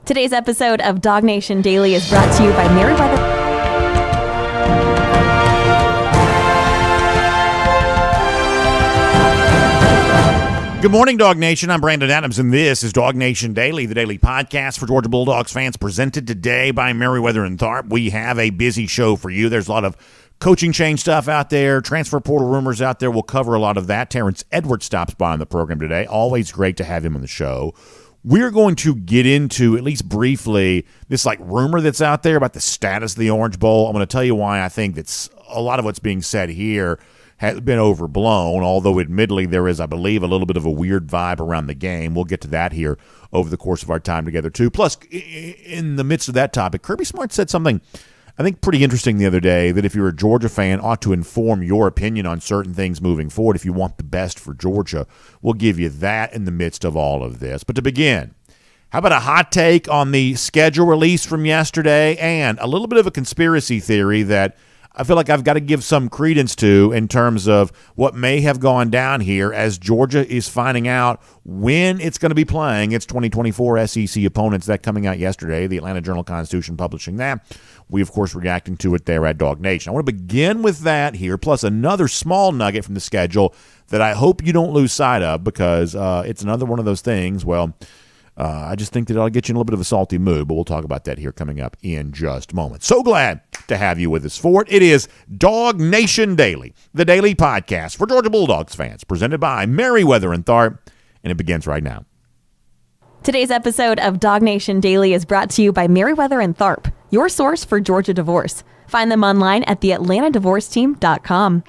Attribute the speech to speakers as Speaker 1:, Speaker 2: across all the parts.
Speaker 1: Today's episode of DawgNation Daily is brought to you by Meriwether.
Speaker 2: Good morning, Dog Nation. I'm Brandon Adams, and this is DawgNation Daily, the daily podcast for Georgia Bulldogs fans, presented today by Meriwether and Tharp. We have a busy show for you. There's a lot of coaching change stuff out there, transfer portal rumors out there. We'll cover a lot of that. Terrence Edwards stops by on the program today. Always great to have him on the show. We're going to get into, at least briefly, this rumor that's out there about the status of the Orange Bowl. I'm going to tell you why I think that's a lot of what's being said here has been overblown, although admittedly there is, I believe, a little bit of a weird vibe around the game. We'll get to that here over the course of our time together, too. Plus, in the midst of that topic, Kirby Smart said something I think pretty interesting the other day, that if you're a Georgia fan, ought to inform your opinion on certain things moving forward if you want the best for Georgia. We'll give you that in the midst of all of this. But to begin, how about a hot take on the schedule release from yesterday and a little bit of a conspiracy theory that I feel like I've got to give some credence to in terms of what may have gone down here as Georgia is finding out when it's going to be playing its 2024 SEC opponents. That coming out yesterday, the Atlanta Journal-Constitution publishing that. We, of course, reacting to it there at DawgNation. I want to begin with that here, plus another small nugget from the schedule that I hope you don't lose sight of, because it's another one of those things, I just think that it'll get you in a little bit of a salty mood, but we'll talk about that here coming up in just a moment. So glad to have you with us for it. It is DawgNation Daily, the daily podcast for Georgia Bulldogs fans, presented by Meriwether and Tharp, and it begins right now.
Speaker 1: Today's episode of DawgNation Daily is brought to you by Meriwether and Tharp, your source for Georgia divorce. Find them online at theatlantadivorceteam.com.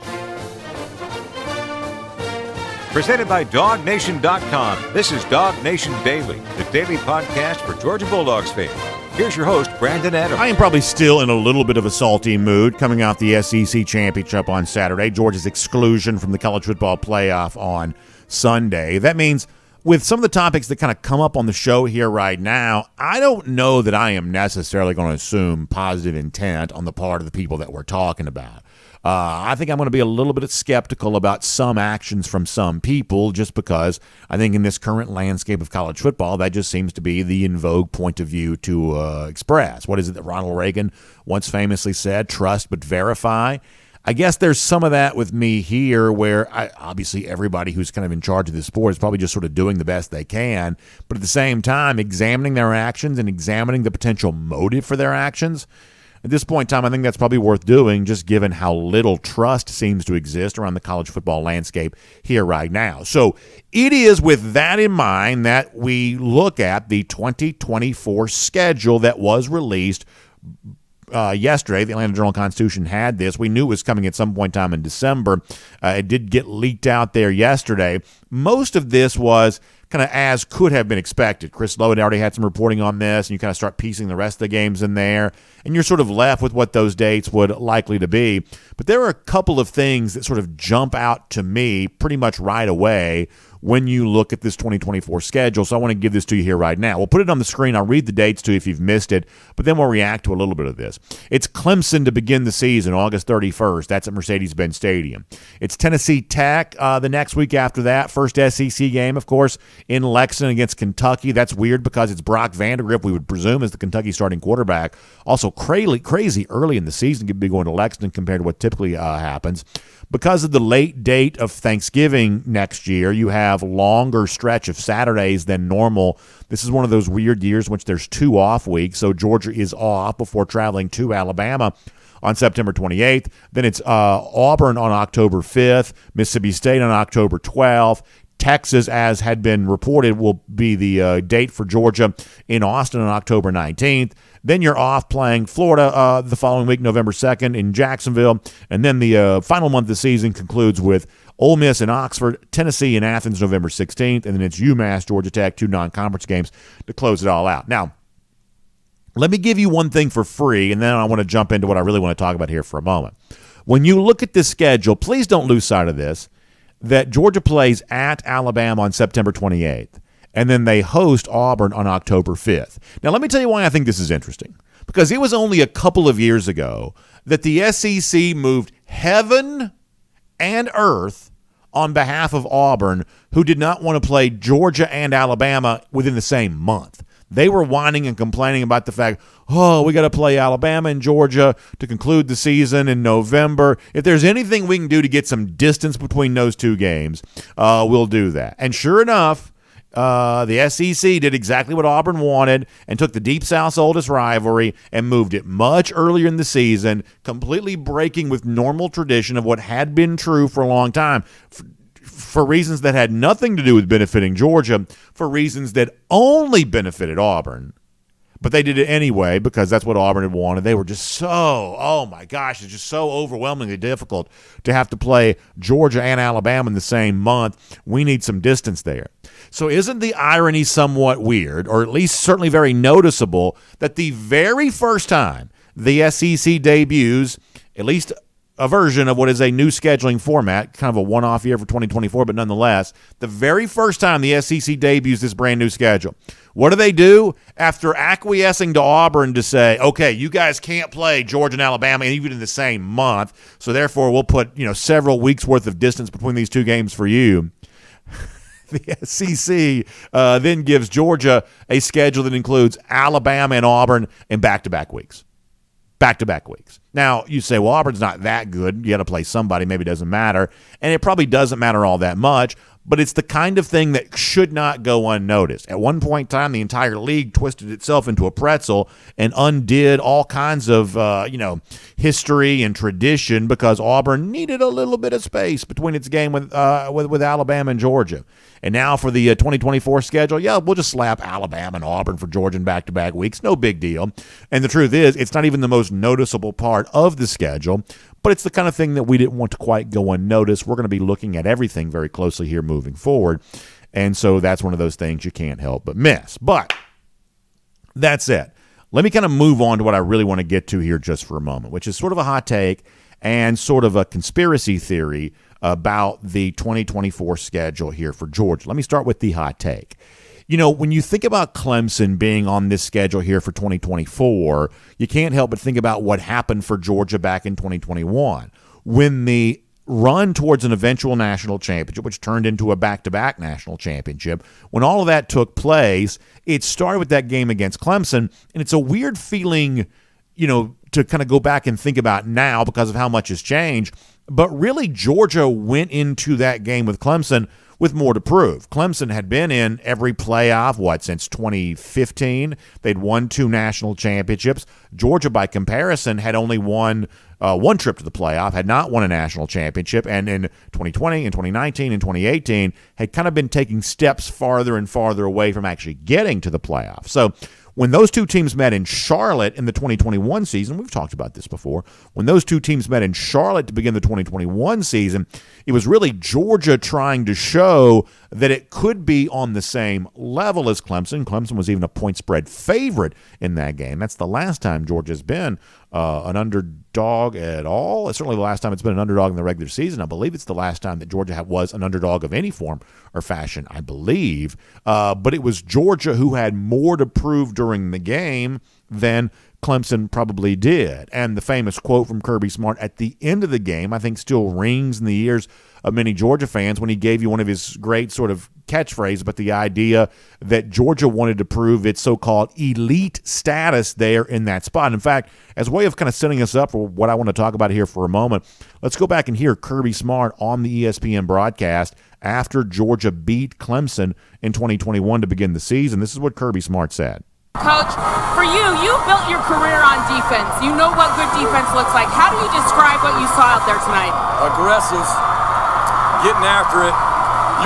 Speaker 3: Presented by DawgNation.com. This is DawgNation Daily, the daily podcast for Georgia Bulldogs fans. Here's your host, Brandon Adams.
Speaker 2: I am probably still in a little bit of a salty mood coming out the SEC championship on Saturday, Georgia's exclusion from the college football playoff on Sunday. That means with some of the topics that kind of come up on the show here right now, I don't know that I am necessarily going to assume positive intent on the part of the people that we're talking about. I think I'm going to be a little bit skeptical about some actions from some people, just because I think in this current landscape of college football, that just seems to be the in vogue point of view to express. What is it that Ronald Reagan once famously said? Trust but verify. I guess there's some of that with me here, where obviously everybody who's kind of in charge of this sport is probably just sort of doing the best they can, but at the same time examining their actions and examining the potential motive for their actions. At this point in time, I think that's probably worth doing, just given how little trust seems to exist around the college football landscape here right now. So it is with that in mind that we look at the 2024 schedule that was released yesterday. The Atlanta Journal-Constitution had this. We knew it was coming at some point in time in December. It did get leaked out there yesterday. Most of this was kind of as could have been expected. Chris Lowe had already had some reporting on this, and you kind of start piecing the rest of the games in there, and you're sort of left with what those dates would likely to be. But there are a couple of things that sort of jump out to me pretty much right away when you look at this 2024 schedule. So I want to give this to you here right now. We'll put it on the screen. I'll read the dates to you if you've missed it, but then we'll react to a little bit of this. It's Clemson to begin the season, August 31st. That's at Mercedes-Benz Stadium. It's Tennessee Tech the next week after that. First SEC game, of course, in Lexington against Kentucky. That's weird because it's Brock Vandagriff, we would presume, as the Kentucky starting quarterback. Also crazy early in the season to be going to Lexington compared to what typically happens. Because of the late date of Thanksgiving next year, you have longer stretch of Saturdays than normal. This is one of those weird years in which there's 2 off weeks, so Georgia is off before traveling to Alabama on September 28th. Then it's Auburn on October 5th, Mississippi State on October 12th. Texas, as had been reported, will be the date for Georgia in Austin on October 19th. Then you're off playing Florida the following week, November 2nd in Jacksonville. And then the final month of the season concludes with Ole Miss in Oxford, Tennessee in Athens, November 16th. And then it's UMass, Georgia Tech, 2 non-conference games to close it all out. Now, let me give you one thing for free, and then I want to jump into what I really want to talk about here for a moment. When you look at this schedule, please don't lose sight of this, that Georgia plays at Alabama on September 28th. And then they host Auburn on October 5th. Now, let me tell you why I think this is interesting. Because it was only a couple of years ago that the SEC moved heaven and earth on behalf of Auburn, who did not want to play Georgia and Alabama within the same month. they were whining and complaining about the fact, oh, we got to play Alabama and Georgia to conclude the season in November. If there's anything we can do to get some distance between those two games, we'll do that. And sure enough, the SEC did exactly what Auburn wanted and took the Deep South's oldest rivalry and moved it much earlier in the season, completely breaking with normal tradition of what had been true for a long time, for reasons that had nothing to do with benefiting Georgia, for reasons that only benefited Auburn. But they did it anyway because that's what Auburn had wanted. They were just so, oh my gosh, it's just so overwhelmingly difficult to have to play Georgia and Alabama in the same month. We need some distance there. So isn't the irony somewhat weird, or at least certainly very noticeable, that the very first time the SEC debuts, at least a version of what is a new scheduling format, kind of a one-off year for 2024, but nonetheless, the very first time the SEC debuts this brand new schedule, what do? After acquiescing to Auburn to say, okay, you guys can't play Georgia and Alabama even in the same month, so therefore we'll put several weeks worth of distance between these two games for you. The SEC then gives Georgia a schedule that includes Alabama and Auburn in back-to-back weeks. Back-to-back weeks. Now, you say, well, Auburn's not that good. You got to play somebody. Maybe it doesn't matter. And it probably doesn't matter all that much, but it's the kind of thing that should not go unnoticed. At one point in time, the entire league twisted itself into a pretzel and undid all kinds of, history and tradition because Auburn needed a little bit of space between its game with Alabama and Georgia. And now for the 2024 schedule, we'll just slap Alabama and Auburn for Georgia in back-to-back weeks. No big deal. And the truth is, it's not even the most noticeable part of the schedule, but it's the kind of thing that we didn't want to quite go unnoticed. We're going to be looking at everything very closely here moving forward. And so that's one of those things you can't help but miss. But that's it. Let me kind of move on to what I really want to get to here just for a moment, which is sort of a hot take and sort of a conspiracy theory about the 2024 schedule here for Georgia. Let me start with the hot take. When you think about Clemson being on this schedule here for 2024, you can't help but think about what happened for Georgia back in 2021 when the run towards an eventual national championship, which turned into a back-to-back national championship, when all of that took place, it started with that game against Clemson, and it's a weird feeling, to kind of go back and think about now because of how much has changed. But really, Georgia went into that game with Clemson with more to prove. Clemson had been in every playoff, since 2015. They'd won 2 national championships. Georgia, by comparison, had only won one trip to the playoff, had not won a national championship, and in 2020 and 2019 and 2018 had kind of been taking steps farther and farther away from actually getting to the playoff. So when those two teams met in Charlotte in the 2021 season, we've talked about this before, when those two teams met in Charlotte to begin the 2021 season, it was really Georgia trying to show that it could be on the same level as Clemson. Clemson was even a point spread favorite in that game. That's the last time Georgia's been an underdog at all. It's certainly the last time it's been an underdog in the regular season. I believe it's the last time that Georgia was an underdog of any form or fashion, I believe. But it was Georgia who had more to prove during the game than Clemson probably did. And the famous quote from Kirby Smart at the end of the game, I think still rings in the ears of many Georgia fans when he gave you one of his great sort of catchphrase about the idea that Georgia wanted to prove its so-called elite status there in that spot. In fact, as a way of kind of setting us up for what I want to talk about here for a moment, let's go back and hear Kirby Smart on the ESPN broadcast after Georgia beat Clemson in 2021 to begin the season. This is what Kirby Smart said.
Speaker 4: Coach, for you built your career on defense. You know what good defense looks like. How do you describe what you saw out there tonight?
Speaker 5: Aggressive, getting after it.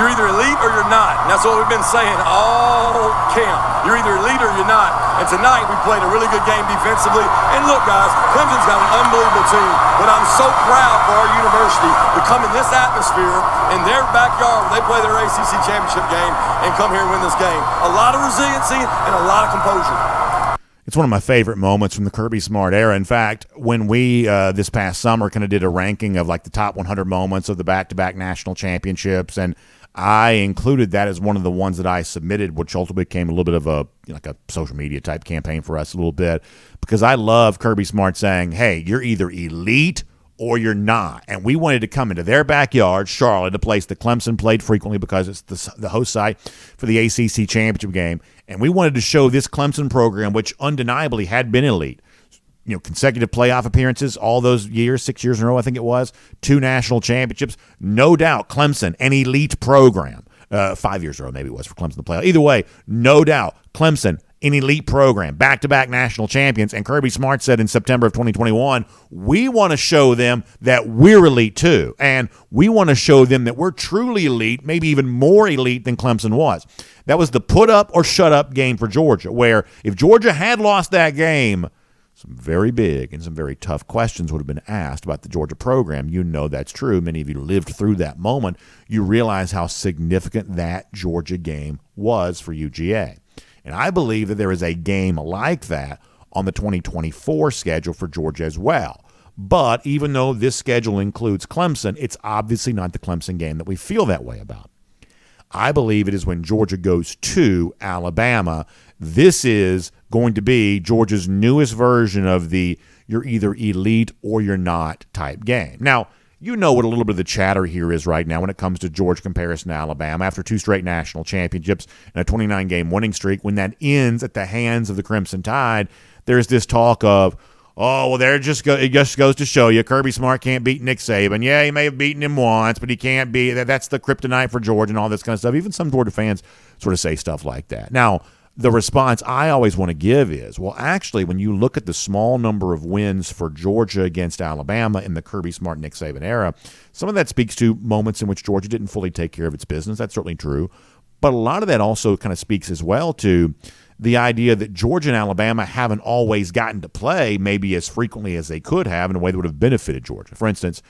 Speaker 5: You're either elite or you're not. And that's what we've been saying all camp. You're either elite or you're not. And tonight we played a really good game defensively. And look, guys, Clemson's got an unbelievable team. But I'm so proud for our university to come in this atmosphere in their backyard where they play their ACC championship game and come here and win this game. A lot of resiliency and a lot of composure.
Speaker 2: It's one of my favorite moments from the Kirby Smart era. In fact, when we this past summer kind of did a ranking of like the top 100 moments of the back-to-back national championships, and I included that as one of the ones that I submitted, which ultimately became a little bit of a like a social media type campaign for us a little bit, because I love Kirby Smart saying, hey, you're either elite or you're not. And we wanted to come into their backyard, Charlotte, a place that Clemson played frequently because it's the host site for the ACC championship game. And we wanted to show this Clemson program, which undeniably had been elite, consecutive playoff appearances all those years, 6 years in a row, I think it was, 2 national championships. No doubt Clemson, an elite program. 5 years in a row, maybe it was for Clemson to play. Either way, no doubt Clemson, an elite program, back-to-back national champions. And Kirby Smart said in September of 2021, we want to show them that we're elite too. And we want to show them that we're truly elite, maybe even more elite than Clemson was. That was the put up or shut up game for Georgia, where if Georgia had lost that game, some very big and some very tough questions would have been asked about the Georgia program. You know that's true. Many of you lived through that moment. You realize how significant that Georgia game was for UGA. And I believe that there is a game like that on the 2024 schedule for Georgia as well. But even though this schedule includes Clemson, it's obviously not the Clemson game that we feel that way about. I believe it is when Georgia goes to Alabama. This is going to be Georgia's newest version of the you're either elite or you're not type game. Now, you know what a little bit of the chatter here is right now when it comes to Georgia comparison to Alabama. After 2 straight national championships and a 29-game winning streak, when that ends at the hands of the Crimson Tide, there's this talk of, oh, well, it just goes to show you Kirby Smart can't beat Nick Saban. Yeah, he may have beaten him once, but he can't beat – that's the kryptonite for Georgia and all this kind of stuff. Even some Georgia fans sort of say stuff like that. Now, the response I always want to give is, well, actually, when you look at the small number of wins for Georgia against Alabama in the Kirby Smart, Nick Saban era, some of that speaks to moments in which Georgia didn't fully take care of its business. That's certainly true. But a lot of that also kind of speaks as well to the idea that Georgia and Alabama haven't always gotten to play maybe as frequently as they could have in a way that would have benefited Georgia. For instance,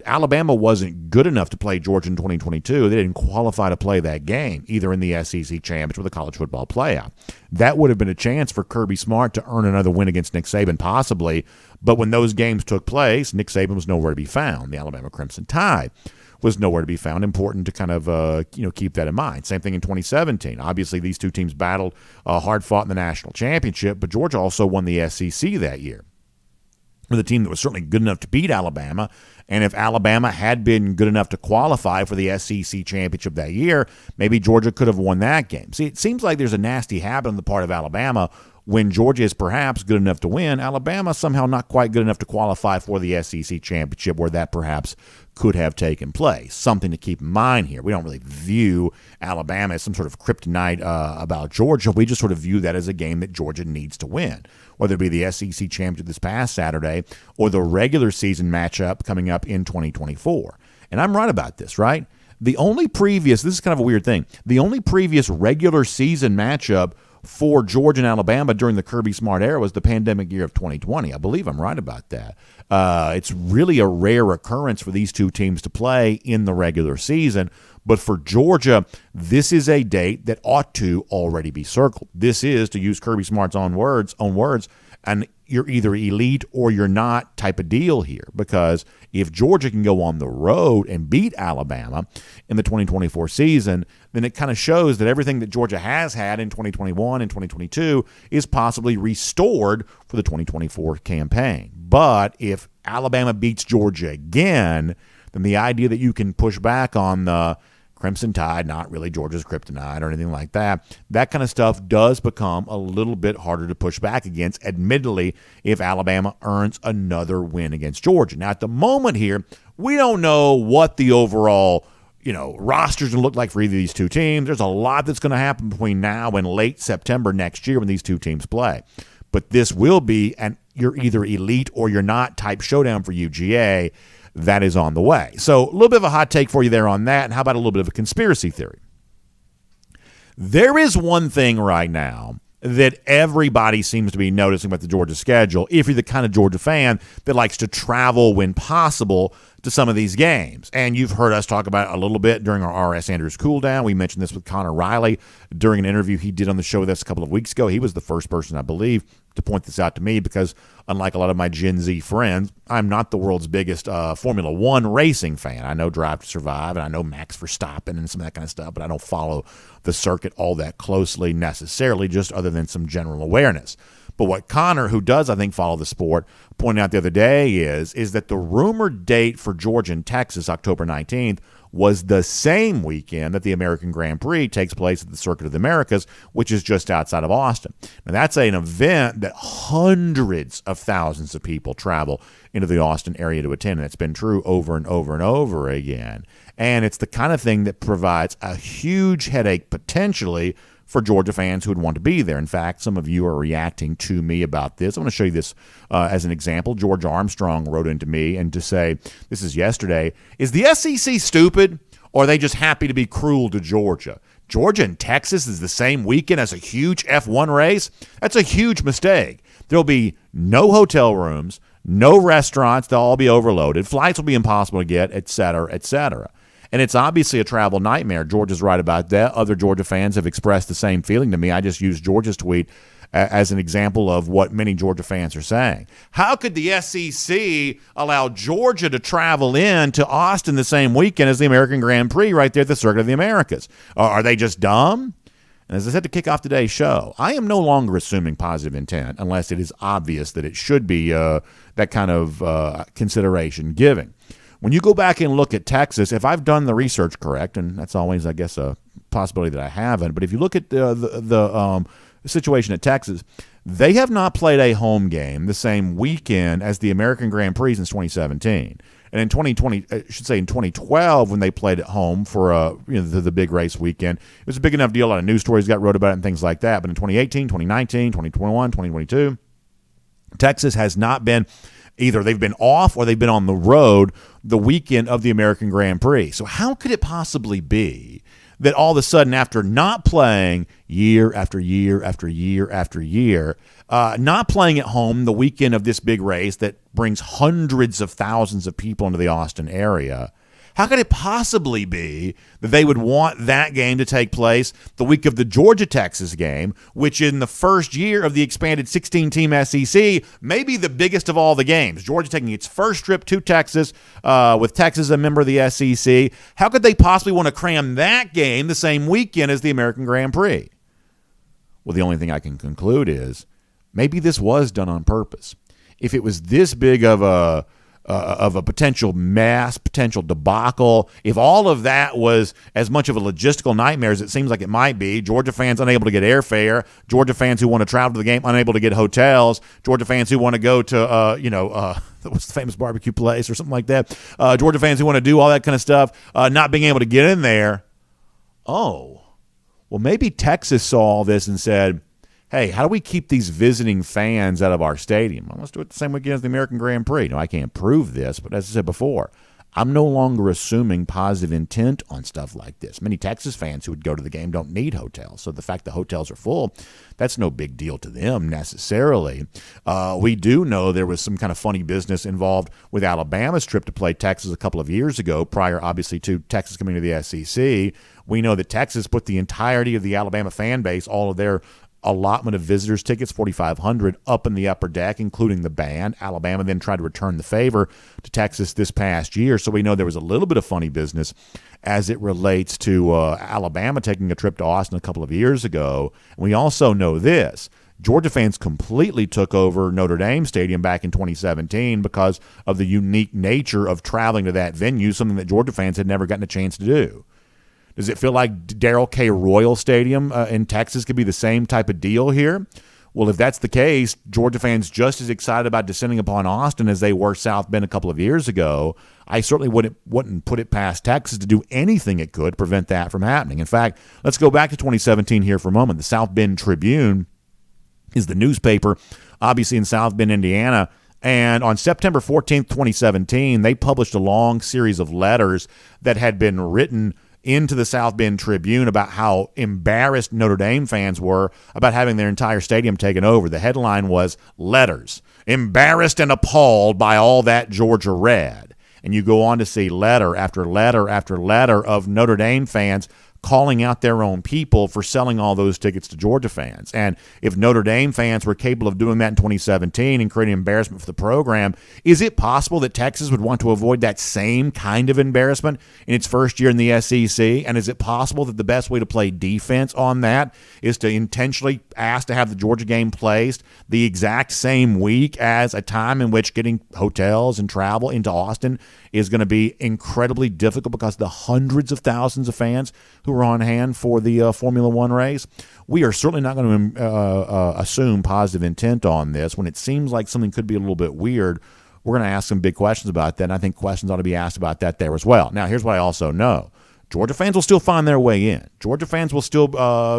Speaker 2: Alabama wasn't good enough to play Georgia in 2022. They didn't qualify to play that game, either in the SEC Championship or the College Football Playoff. That would have been a chance for Kirby Smart to earn another win against Nick Saban, possibly. But when those games took place, Nick Saban was nowhere to be found. The Alabama Crimson Tide was nowhere to be found. Important to kind of keep that in mind. Same thing in 2017. Obviously, these two teams battled hard fought in the national championship, but Georgia also won the SEC that year. With a team that was certainly good enough to beat Alabama. And if Alabama had been good enough to qualify for the SEC championship that year, maybe Georgia could have won that game. See, it seems like there's a nasty habit on the part of Alabama when Georgia is perhaps good enough to win. Alabama somehow not quite good enough to qualify for the SEC championship, where that perhaps could have taken place. Something to keep in mind here. We don't really view Alabama as some sort of kryptonite about Georgia. We just sort of view that as a game that Georgia needs to win, whether it be the SEC championship this past Saturday or the regular season matchup coming up in 2024. And I'm right about this, right? The only previous, this is kind of a weird thing, the only previous regular season matchup for Georgia and Alabama during the Kirby Smart era was the pandemic year of 2020. I believe I'm right about that. It's really a rare occurrence for these two teams to play in the regular season. But for Georgia, this is a date that ought to already be circled. This is, to use Kirby Smart's own words, and you're either elite or you're not type of deal here. Because if Georgia can go on the road and beat Alabama in the 2024 season, then it kind of shows that everything that Georgia has had in 2021 and 2022 is possibly restored for the 2024 campaign. But if Alabama beats Georgia again, then the idea that you can push back on the Crimson Tide, not really Georgia's kryptonite or anything like that, that kind of stuff does become a little bit harder to push back against, admittedly, if Alabama earns another win against Georgia. Now, at the moment here, we don't know what the overall roster's going to look like for either of these two teams. There's a lot that's going to happen between now and late September next year when these two teams play. But this will be an you're either elite or you're not type showdown for UGA. That is on the way. So a little bit of a hot take for you there on that. And how about a little bit of a conspiracy theory? There is one thing right now that everybody seems to be noticing about the Georgia schedule, if you're the kind of Georgia fan that likes to travel when possible to some of these games. And you've heard us talk about it a little bit during our R.S. Andrews cool down. We mentioned this with Connor Riley during an interview he did on the show with us a couple of weeks ago. He was the first person, I believe, to point this out to me because, unlike a lot of my Gen Z friends, I'm not the world's biggest Formula One racing fan. I know Drive to Survive, and I know Max Verstappen and some of that kind of stuff, but I don't follow the circuit all that closely necessarily, just other than some general awareness. But what Connor, who does, I think, follow the sport, pointed out the other day is that the rumored date for Georgia and Texas, October 19th, was the same weekend that the American Grand Prix takes place at the Circuit of the Americas, which is just outside of Austin. Now, that's an event that hundreds of thousands of people travel into the Austin area to attend, and it's been true over and over and over again. And it's the kind of thing that provides a huge headache potentially for Georgia fans who would want to be there. In fact, some of you are reacting to me about this. I want to show you this as an example. George Armstrong wrote into me and to say, this is yesterday, is the SEC stupid or are they just happy to be cruel to Georgia? Georgia and Texas is the same weekend as a huge F1 race? That's a huge mistake. There'll be no hotel rooms, no restaurants. They'll all be overloaded. Flights will be impossible to get, et cetera, et cetera. And it's obviously a travel nightmare. Georgia's right about that. Other Georgia fans have expressed the same feeling to me. I just used Georgia's tweet as an example of what many Georgia fans are saying. How could the SEC allow Georgia to travel in to Austin the same weekend as the American Grand Prix right there at the Circuit of the Americas? Are they just dumb? And as I said to kick off today's show, I am no longer assuming positive intent unless it is obvious that it should be that kind of consideration given. When you go back and look at Texas, if I've done the research correct, and that's always, I guess, a possibility that I haven't, but if you look at the situation at Texas, they have not played a home game the same weekend as the American Grand Prix since 2017. And in 2020, I should say in 2012, when they played at home for the big race weekend, it was a big enough deal. A lot of news stories got wrote about it and things like that. But in 2018, 2019, 2021, 2022, Texas has not been. Either they've been off or they've been on the road the weekend of the American Grand Prix. So how could it possibly be that all of a sudden, after not playing year after year after year after year, not playing at home the weekend of this big race that brings hundreds of thousands of people into the Austin area, how could it possibly be that they would want that game to take place the week of the Georgia-Texas game, which in the first year of the expanded 16-team SEC may be the biggest of all the games? Georgia taking its first trip to Texas, with Texas a member of the SEC. How could they possibly want to cram that game the same weekend as the American Grand Prix? Well, the only thing I can conclude is maybe this was done on purpose. If it was this big of a potential mess, potential debacle, if all of that was as much of a logistical nightmare as it seems like it might be, Georgia fans unable to get airfare, Georgia fans who want to travel to the game unable to get hotels, Georgia fans who want to go to, what's the famous barbecue place or something like that, Georgia fans who want to do all that kind of stuff, not being able to get in there. Oh, well, maybe Texas saw all this and said, hey, how do we keep these visiting fans out of our stadium? Well, let's do it the same weekend as the American Grand Prix. No, I can't prove this, but as I said before, I'm no longer assuming positive intent on stuff like this. Many Texas fans who would go to the game don't need hotels, so the fact the hotels are full, that's no big deal to them necessarily. We do know there was some kind of funny business involved with Alabama's trip to play Texas a couple of years ago, prior obviously to Texas coming to the SEC. We know that Texas put the entirety of the Alabama fan base, all of their allotment of visitors tickets, 4,500, up in the upper deck, including the band. Alabama then tried to return the favor to Texas this past year. So we know there was a little bit of funny business as it relates to Alabama taking a trip to Austin a couple of years ago. And we also know this. Georgia fans completely took over Notre Dame Stadium back in 2017 because of the unique nature of traveling to that venue, something that Georgia fans had never gotten a chance to do. Does it feel like Darrell K. Royal Stadium in Texas could be the same type of deal here? Well, if that's the case, Georgia fans just as excited about descending upon Austin as they were South Bend a couple of years ago. I certainly wouldn't put it past Texas to do anything it could to prevent that from happening. In fact, let's go back to 2017 here for a moment. The South Bend Tribune is the newspaper, obviously in South Bend, Indiana. And on September 14th, 2017, they published a long series of letters that had been written into the South Bend Tribune about how embarrassed Notre Dame fans were about having their entire stadium taken over. The headline was "Letters, Embarrassed and Appalled by All That Georgia Read." And you go on to see letter after letter after letter of Notre Dame fans calling out their own people for selling all those tickets to Georgia fans. And if Notre Dame fans were capable of doing that in 2017 and creating embarrassment for the program, is it possible that Texas would want to avoid that same kind of embarrassment in its first year in the SEC? And is it possible that the best way to play defense on that is to intentionally ask to have the Georgia game placed the exact same week as a time in which getting hotels and travel into Austin is going to be incredibly difficult because of the hundreds of thousands of fans who are on hand for the Formula One race? We are certainly not going to assume positive intent on this. When it seems like something could be a little bit weird, we're going to ask some big questions about that, and I think questions ought to be asked about that there as well. Now, here's what I also know. Georgia fans will still find their way in. Georgia fans will still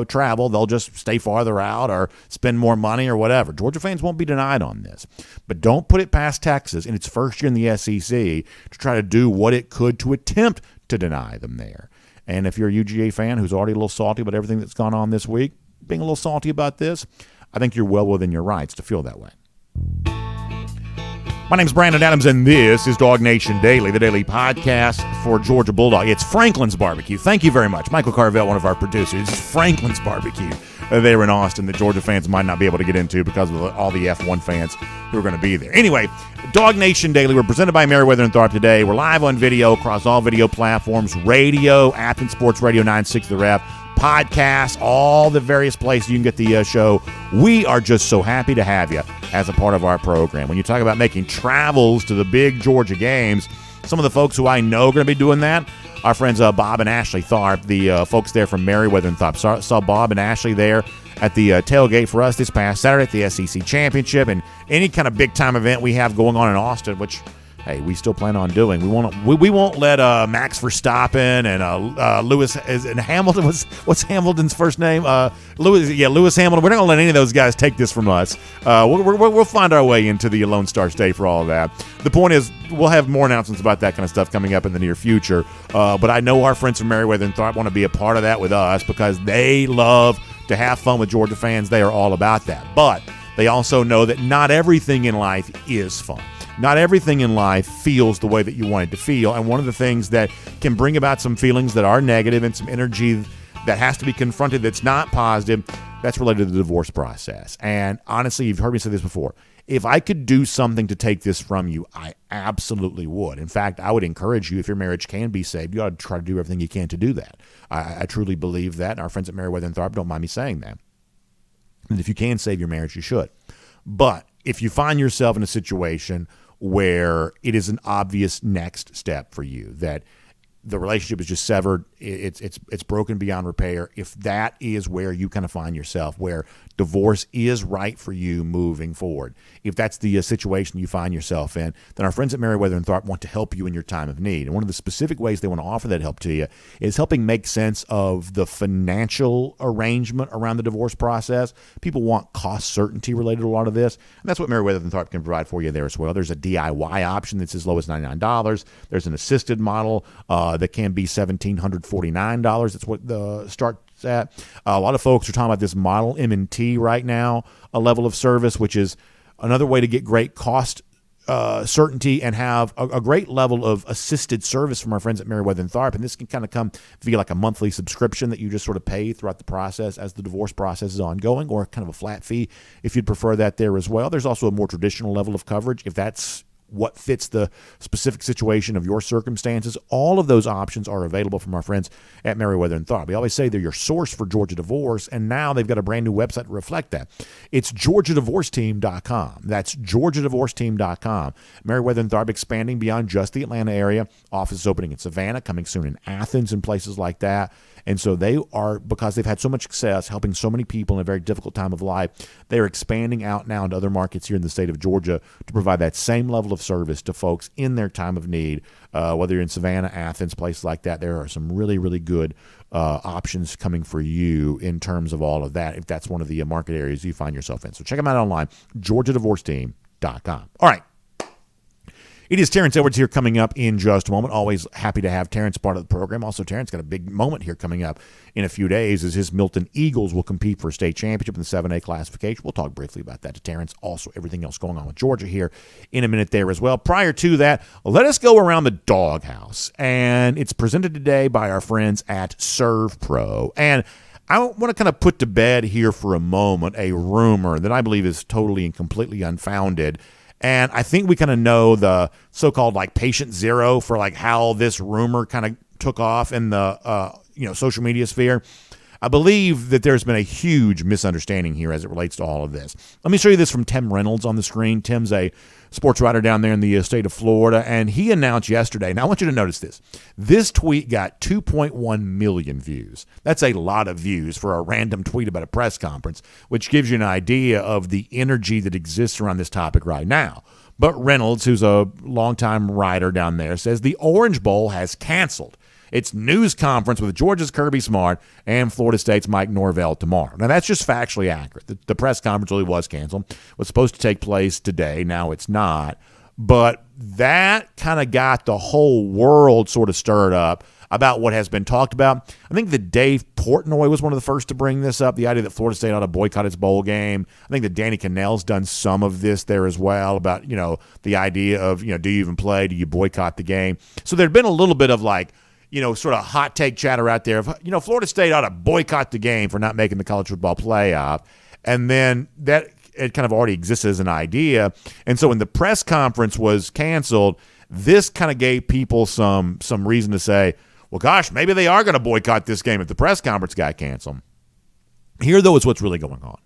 Speaker 2: travel. They'll just stay farther out or spend more money or whatever. Georgia fans won't be denied on this. But don't put it past Texas in its first year in the SEC to try to do what it could to attempt to deny them there. And if you're a UGA fan who's already a little salty about everything that's gone on this week, being a little salty about this, I think you're well within your rights to feel that way. My name's Brandon Adams, and this is DawgNation Daily, the daily podcast for Georgia Bulldog. It's Franklin's Barbecue. Thank you very much. Michael Carvel, one of our producers. It's Franklin's Barbecue there in Austin that Georgia fans might not be able to get into because of all the F1 fans who are going to be there. Anyway, DawgNation Daily. We're presented by Meriwether and Tharp today. We're live on video across all video platforms, radio, Athens Sports Radio 96 The Ref, podcasts, all the various places you can get the show. We are just so happy to have you as a part of our program. When you talk about making travels to the big Georgia games, some of the folks who I know are going to be doing that, our friends Bob and Ashley Tharp, the folks there from Meriwether and Tharp. Saw Bob and Ashley there at the tailgate for us this past Saturday at the SEC Championship, and any kind of big-time event we have going on in Austin, which, hey, we still plan on doing. We won't let Max Verstappen and Lewis and Hamilton. What's Hamilton's first name? Lewis Hamilton. We're not gonna let any of those guys take this from us. We'll find our way into the Lone Star State for all of that. The point is, we'll have more announcements about that kind of stuff coming up in the near future. But I know our friends from Meriwether and Tharp want to be a part of that with us because they love to have fun with Georgia fans. They are all about that. But they also know that not everything in life is fun. Not everything in life feels the way that you want it to feel. And one of the things that can bring about some feelings that are negative and some energy that has to be confronted that's not positive, that's related to the divorce process. And honestly, you've heard me say this before. If I could do something to take this from you, I absolutely would. In fact, I would encourage you, if your marriage can be saved, you ought to try to do everything you can to do that. I truly believe that. And our friends at Meriwether and Tharp don't mind me saying that. And if you can save your marriage, you should. But if you find yourself in a situation where it is an obvious next step for you, that the relationship is just severed, it's broken beyond repair, if that is where you kind of find yourself, where divorce is right for you moving forward, if that's the situation you find yourself in, then our friends at Meriwether and Tharp want to help you in your time of need. And one of the specific ways they want to offer that help to you is helping make sense of the financial arrangement around the divorce process. People want cost certainty related to a lot of this, and that's what Meriwether and Tharp can provide for you there as well. There's a DIY option that's as low as $99. There's an assisted model that can be $1,749. That's what the start at. A lot of folks are talking about this model M&T right now, a level of service, which is another way to get great cost certainty and have a great level of assisted service from our friends at Meriwether and Tharp. And this can kind of come via like a monthly subscription that you just sort of pay throughout the process as the divorce process is ongoing, or kind of a flat fee if you'd prefer that there as well. There's also a more traditional level of coverage if that's what fits the specific situation of your circumstances. All of those options are available from our friends at Meriwether and Tharp. We always say they're your source for Georgia divorce, and now they've got a brand new website to reflect that. It's GeorgiaDivorceTeam.com. That's GeorgiaDivorceTeam.com. Meriwether and Tharp expanding beyond just the Atlanta area. Offices opening in Savannah, coming soon in Athens and places like that. And so they are, because they've had so much success helping so many people in a very difficult time of life, they are expanding out now into other markets here in the state of Georgia to provide that same level of service to folks in their time of need. Whether you're in Savannah, Athens, places like that, there are some really, really good options coming for you in terms of all of that, if that's one of the market areas you find yourself in. So check them out online, GeorgiaDivorceTeam.com. All right. It is Terrence Edwards here coming up in just a moment. Always happy to have Terrence part of the program. Also, Terrence got a big moment here coming up in a few days as his Milton Eagles will compete for a state championship in the 7A classification. We'll talk briefly about that to Terrence. Also, everything else going on with Georgia here in a minute there as well. Prior to that, let us go around the doghouse. And it's presented today by our friends at Serve Pro. And I want to kind of put to bed here for a moment a rumor that I believe is totally and completely unfounded. And I think we kind of know the so-called like patient zero for like how this rumor kind of took off in the social media sphere. I believe that there's been a huge misunderstanding here as it relates to all of this. Let me show you this from Tim Reynolds on the screen. Tim's a sports writer down there in the state of Florida, and he announced yesterday. Now, I want you to notice this. This tweet got 2.1 million views. That's a lot of views for a random tweet about a press conference, which gives you an idea of the energy that exists around this topic right now. But Reynolds, who's a longtime writer down there, says the Orange Bowl has canceled its news conference with Georgia's Kirby Smart and Florida State's Mike Norvell tomorrow. Now, that's just factually accurate. The press conference really was canceled. It was supposed to take place today. Now it's not. But that kind of got the whole world sort of stirred up about what has been talked about. I think that Dave Portnoy was one of the first to bring this up, the idea that Florida State ought to boycott its bowl game. I think that Danny Cannell's done some of this there as well about, the idea of, do you even play? Do you boycott the game? So there'd been a little bit of like, sort of hot take chatter out there of, Florida State ought to boycott the game for not making the college football playoff. And then that it kind of already existed as an idea. And so when the press conference was canceled, this kind of gave people some reason to say, well, gosh, maybe they are going to boycott this game if the press conference got canceled. Here, though, is what's really going on.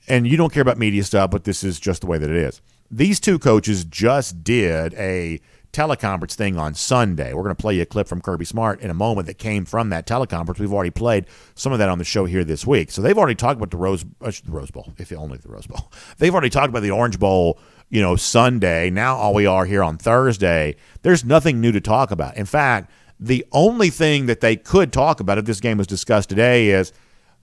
Speaker 2: And you don't care about media stuff, but this is just the way that it is. These two coaches just did a teleconference thing on Sunday. We're going to play you a clip from Kirby Smart in a moment that came from that teleconference. We've already played some of that on the show here this week. So they've already talked about the Rose Bowl, if only the Rose Bowl. They've already talked about the Orange Bowl, Sunday. Now all we are here on Thursday. There's nothing new to talk about. In fact, the only thing that they could talk about if this game was discussed today is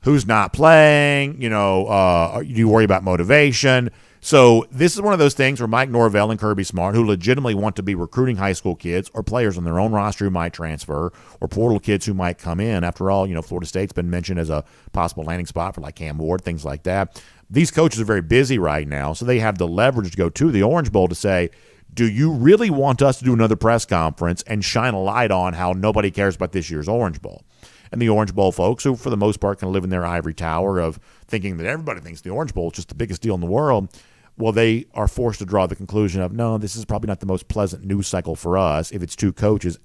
Speaker 2: who's not playing, do you worry about motivation? So this is one of those things where Mike Norvell and Kirby Smart, who legitimately want to be recruiting high school kids or players on their own roster who might transfer or portal kids who might come in. After all, Florida State's been mentioned as a possible landing spot for like Cam Ward, things like that. These coaches are very busy right now, so they have the leverage to go to the Orange Bowl to say, do you really want us to do another press conference and shine a light on how nobody cares about this year's Orange Bowl? And the Orange Bowl folks, who for the most part can live in their ivory tower of thinking that everybody thinks the Orange Bowl is just the biggest deal in the world, well, they are forced to draw the conclusion of, no, this is probably not the most pleasant news cycle for us if it's two coaches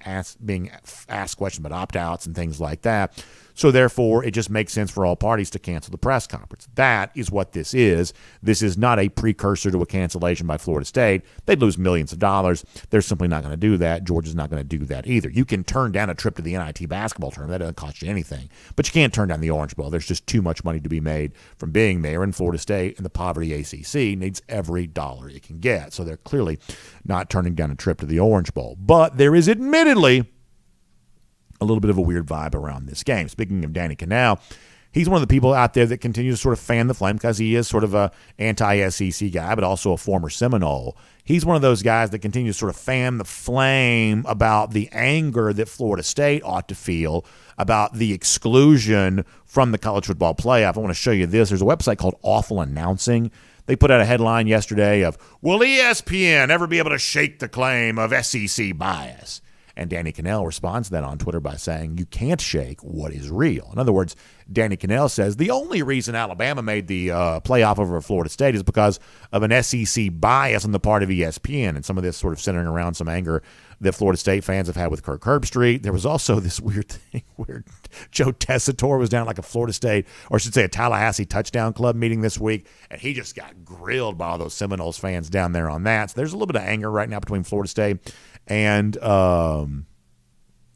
Speaker 2: being asked questions about opt-outs and things like that. So therefore, it just makes sense for all parties to cancel the press conference. That is what this is. This is not a precursor to a cancellation by Florida State. They'd lose millions of dollars. They're simply not going to do that. Georgia's not going to do that either. You can turn down a trip to the NIT basketball tournament. That doesn't cost you anything. But you can't turn down the Orange Bowl. There's just too much money to be made from being there. And Florida State and the poverty ACC needs every dollar it can get. So they're clearly not turning down a trip to the Orange Bowl. But there is admittedly a little bit of a weird vibe around this game. Speaking of Danny Cannell, he's one of the people out there that continues to sort of fan the flame because he is sort of a anti-SEC guy, but also a former Seminole. He's one of those guys that continues to sort of fan the flame about the anger that Florida State ought to feel about the exclusion from the college football playoff. I want to show you this. There's a website called Awful Announcing. They put out a headline yesterday of, will ESPN ever be able to shake the claim of SEC bias? And Danny Cannell responds to that on Twitter by saying, you can't shake what is real. In other words, Danny Cannell says the only reason Alabama made the playoff over Florida State is because of an SEC bias on the part of ESPN. And some of this sort of centering around some anger that Florida State fans have had with Kirk Herbstreit. There was also this weird thing where Joe Tessitore was down at like a Florida State, or I should say a Tallahassee touchdown club meeting this week, and he just got grilled by all those Seminoles fans down there on that. So there's a little bit of anger right now between Florida State and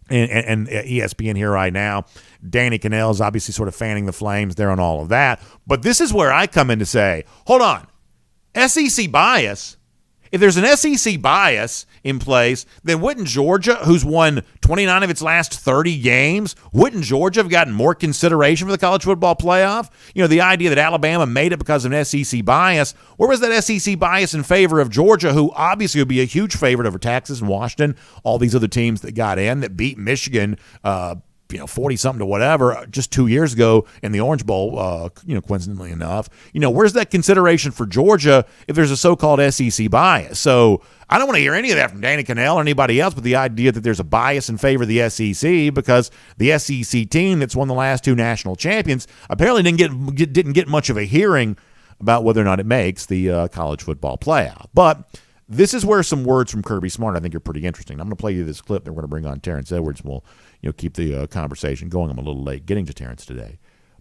Speaker 2: ESPN here right now. Danny Cannell is obviously sort of fanning the flames there on all of that. But this is where I come in to say, hold on, SEC bias? If there's an SEC bias in place, then wouldn't Georgia, who's won 29 of its last 30 games, wouldn't Georgia have gotten more consideration for the college football playoff? You know, the idea that Alabama made it because of an SEC bias, where was that SEC bias in favor of Georgia, who obviously would be a huge favorite over Texas and Washington, all these other teams that got in, that beat Michigan, 40-something to whatever, just 2 years ago in the Orange Bowl, coincidentally enough. Where's that consideration for Georgia if there's a so-called SEC bias? So I don't want to hear any of that from Danny Cannell or anybody else, but the idea that there's a bias in favor of the SEC because the SEC team that's won the last 2 national champions apparently didn't get much of a hearing about whether or not it makes the college football playoff. But this is where some words from Kirby Smart I think are pretty interesting. I'm going to play you this clip that we're going to bring on Terrence Edwards, and we'll keep the conversation going. I'm a little late getting to Terrence today.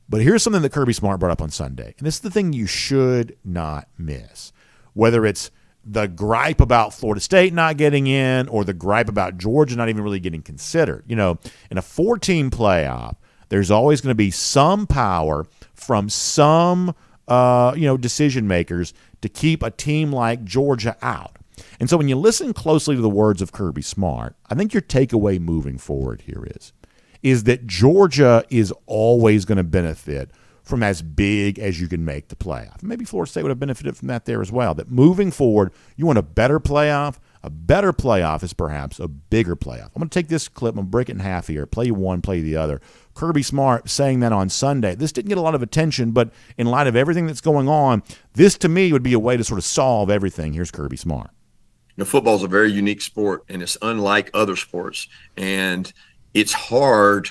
Speaker 2: But here's something that Kirby Smart brought up on Sunday, and this is the thing you should not miss, whether it's the gripe about Florida State not getting in or the gripe about Georgia not even really getting considered. In a 4-team playoff, there's always going to be some power from some decision makers to keep a team like Georgia out. And so when you listen closely to the words of Kirby Smart, I think your takeaway moving forward here is that Georgia is always going to benefit from as big as you can make the playoff. Maybe Florida State would have benefited from that there as well. That moving forward, you want a better playoff. A better playoff is perhaps a bigger playoff. I'm going to take this clip, I'm going to break it in half here, play one, play the other. Kirby Smart saying that on Sunday. This didn't get a lot of attention, but in light of everything that's going on, this to me would be a way to sort of solve everything. Here's Kirby Smart.
Speaker 6: Football is a very unique sport, and it's unlike other sports. And it's hard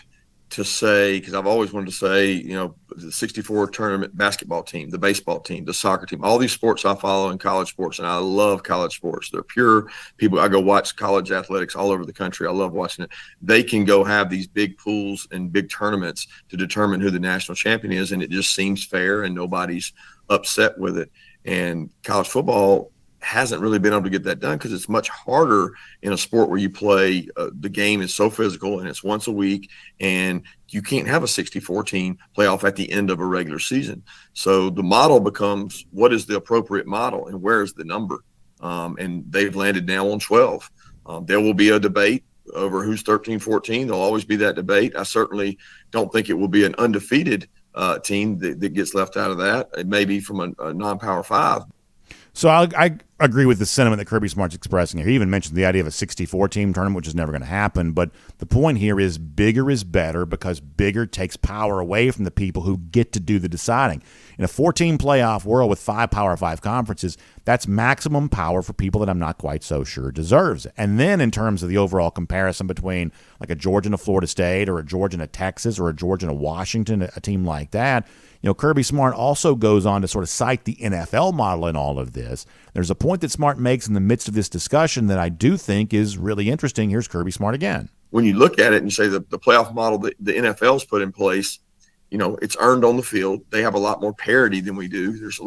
Speaker 6: to say, because I've always wanted to say, the 64 tournament basketball team, the baseball team, the soccer team, all these sports I follow in college sports, and I love college sports. They're pure people. I go watch college athletics all over the country. I love watching it. They can go have these big pools and big tournaments to determine who the national champion is, and it just seems fair, and nobody's upset with it. And college football hasn't really been able to get that done because it's much harder in a sport where you play. The game is so physical and it's once a week, and you can't have a 64-team playoff at the end of a regular season. So the model becomes, what is the appropriate model and where is the number? And they've landed now on 12. There will be a debate over who's 13, 14. There'll always be that debate. I certainly don't think it will be an undefeated team that gets left out of that. It may be from a non-Power 5.
Speaker 2: So I agree with the sentiment that Kirby Smart's expressing here. He even mentioned the idea of a 64-team tournament, which is never going to happen. But the point here is bigger is better because bigger takes power away from the people who get to do the deciding. In a 14 playoff world with 5 Power 5 conferences, that's maximum power for people that I'm not quite so sure deserves it. And then in terms of the overall comparison between like a Georgia and a Florida State or a Georgia and a Texas or a Georgia and a Washington, a team like that, Kirby Smart also goes on to sort of cite the NFL model in all of this. There's a point that Smart makes in the midst of this discussion that I do think is really interesting. Here's Kirby Smart again.
Speaker 6: When you look at it and you say the playoff model that the NFL's put in place, it's earned on the field. They have a lot more parity than we do. There's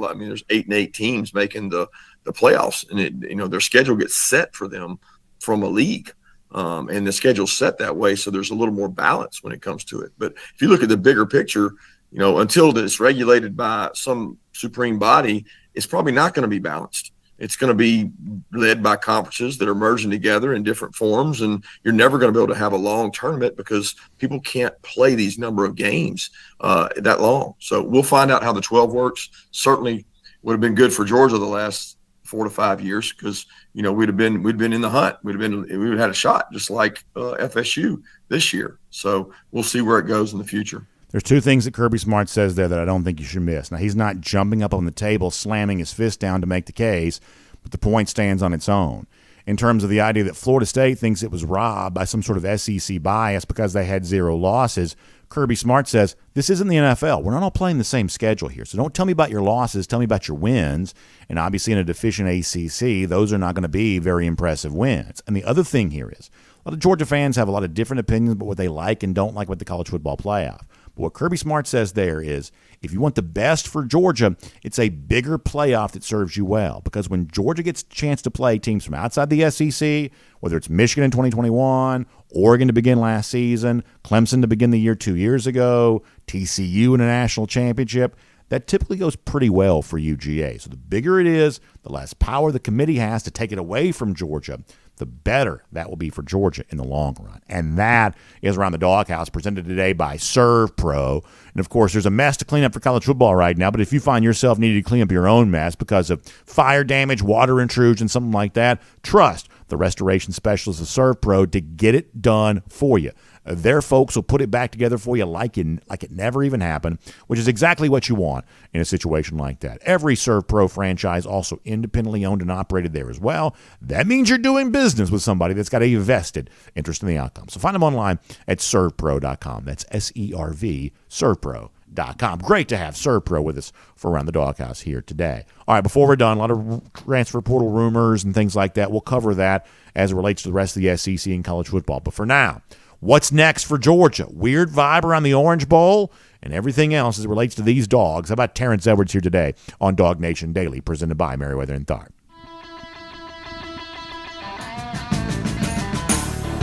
Speaker 6: 8 and 8 teams making the playoffs, and their schedule gets set for them from a league. And the schedule's set that way, so there's a little more balance when it comes to it. But if you look at the bigger picture, until it's regulated by some supreme body, it's probably not going to be balanced. It's going to be led by conferences that are merging together in different forms, and you're never going to be able to have a long tournament because people can't play these number of games that long. So we'll find out how the 12 works. Certainly would have been good for Georgia the last 4 to 5 years because we'd been in the hunt. We would have had a shot just like FSU this year. So we'll see where it goes in the future.
Speaker 2: There's 2 things that Kirby Smart says there that I don't think you should miss. Now, he's not jumping up on the table, slamming his fist down to make the case, but the point stands on its own. In terms of the idea that Florida State thinks it was robbed by some sort of SEC bias because they had 0 losses, Kirby Smart says, this isn't the NFL. We're not all playing the same schedule here. So don't tell me about your losses. Tell me about your wins. And obviously in a deficient ACC, those are not going to be very impressive wins. And the other thing here is a lot of Georgia fans have a lot of different opinions about what they like and don't like with the college football playoff. But what Kirby Smart says there is if you want the best for Georgia, it's a bigger playoff that serves you well. Because when Georgia gets a chance to play teams from outside the SEC, whether it's Michigan in 2021, Oregon to begin last season, Clemson to begin the year 2 years ago, TCU in a national championship, that typically goes pretty well for UGA. So the bigger it is, the less power the committee has to take it away from Georgia. the better that will be for Georgia in the long run. And that is Around the Doghouse, presented today by Serve Pro. And, of course, there's a mess to clean up for college football right now, but if you find yourself needing to clean up your own mess because of fire damage, water intrusion, something like that, trust the restoration specialists of Serve Pro to get it done for you. Their folks will put it back together for you like it never even happened, which is exactly what you want in a situation like that. Every Serve Pro franchise also independently owned and operated there as well. That means you're doing business with somebody that's got a vested interest in the outcome. So find them online at servepro.com. That's SERV, servepro.com. Great to have Serve Pro with us for Around the Doghouse here today. All right, before we're done, a lot of transfer portal rumors and things like that. We'll cover that as it relates to the rest of the SEC and college football. But for now, what's next for Georgia? Weird vibe around the Orange Bowl and everything else as it relates to these dogs. How about Terrence Edwards here today on DawgNation Daily, presented by Meriwether and Tharp.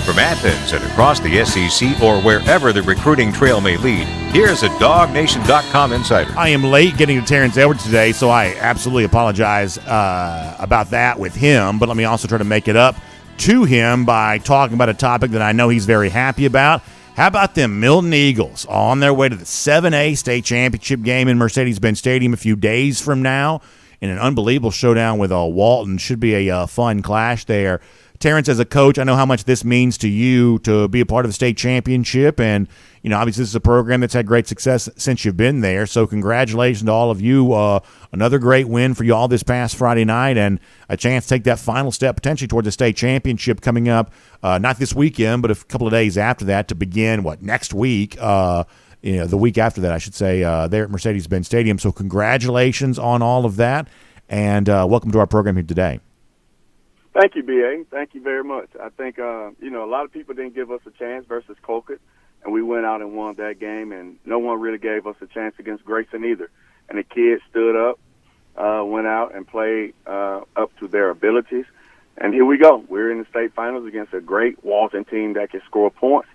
Speaker 3: From Athens and across the SEC or wherever the recruiting trail may lead, here's a DawgNation.com insider.
Speaker 2: I am late getting to Terrence Edwards today, so I absolutely apologize about that with him, but let me also try to make it up to him by talking about a topic that I know he's very happy about. How about them Milton Eagles on their way to the 7A state championship game in Mercedes-Benz Stadium a few days from now in an unbelievable showdown with Walton? Should be a fun clash there. Terrence, as a coach, I know how much this means to you to be a part of the state championship, and obviously this is a program that's had great success since you've been there. So congratulations to all of you. Another great win for you all this past Friday night, and a chance to take that final step potentially toward the state championship coming up, not this weekend, but a couple of days after that to begin next week. The week after that, I should say, there at Mercedes-Benz Stadium. So congratulations on all of that, and welcome to our program here today.
Speaker 7: Thank you, B.A. Thank you very much. I think, a lot of people didn't give us a chance versus Colquitt, and we went out and won that game, and no one really gave us a chance against Grayson either. And the kids stood up, went out and played up to their abilities. And here we go. We're in the state finals against a great Walton team that can score points.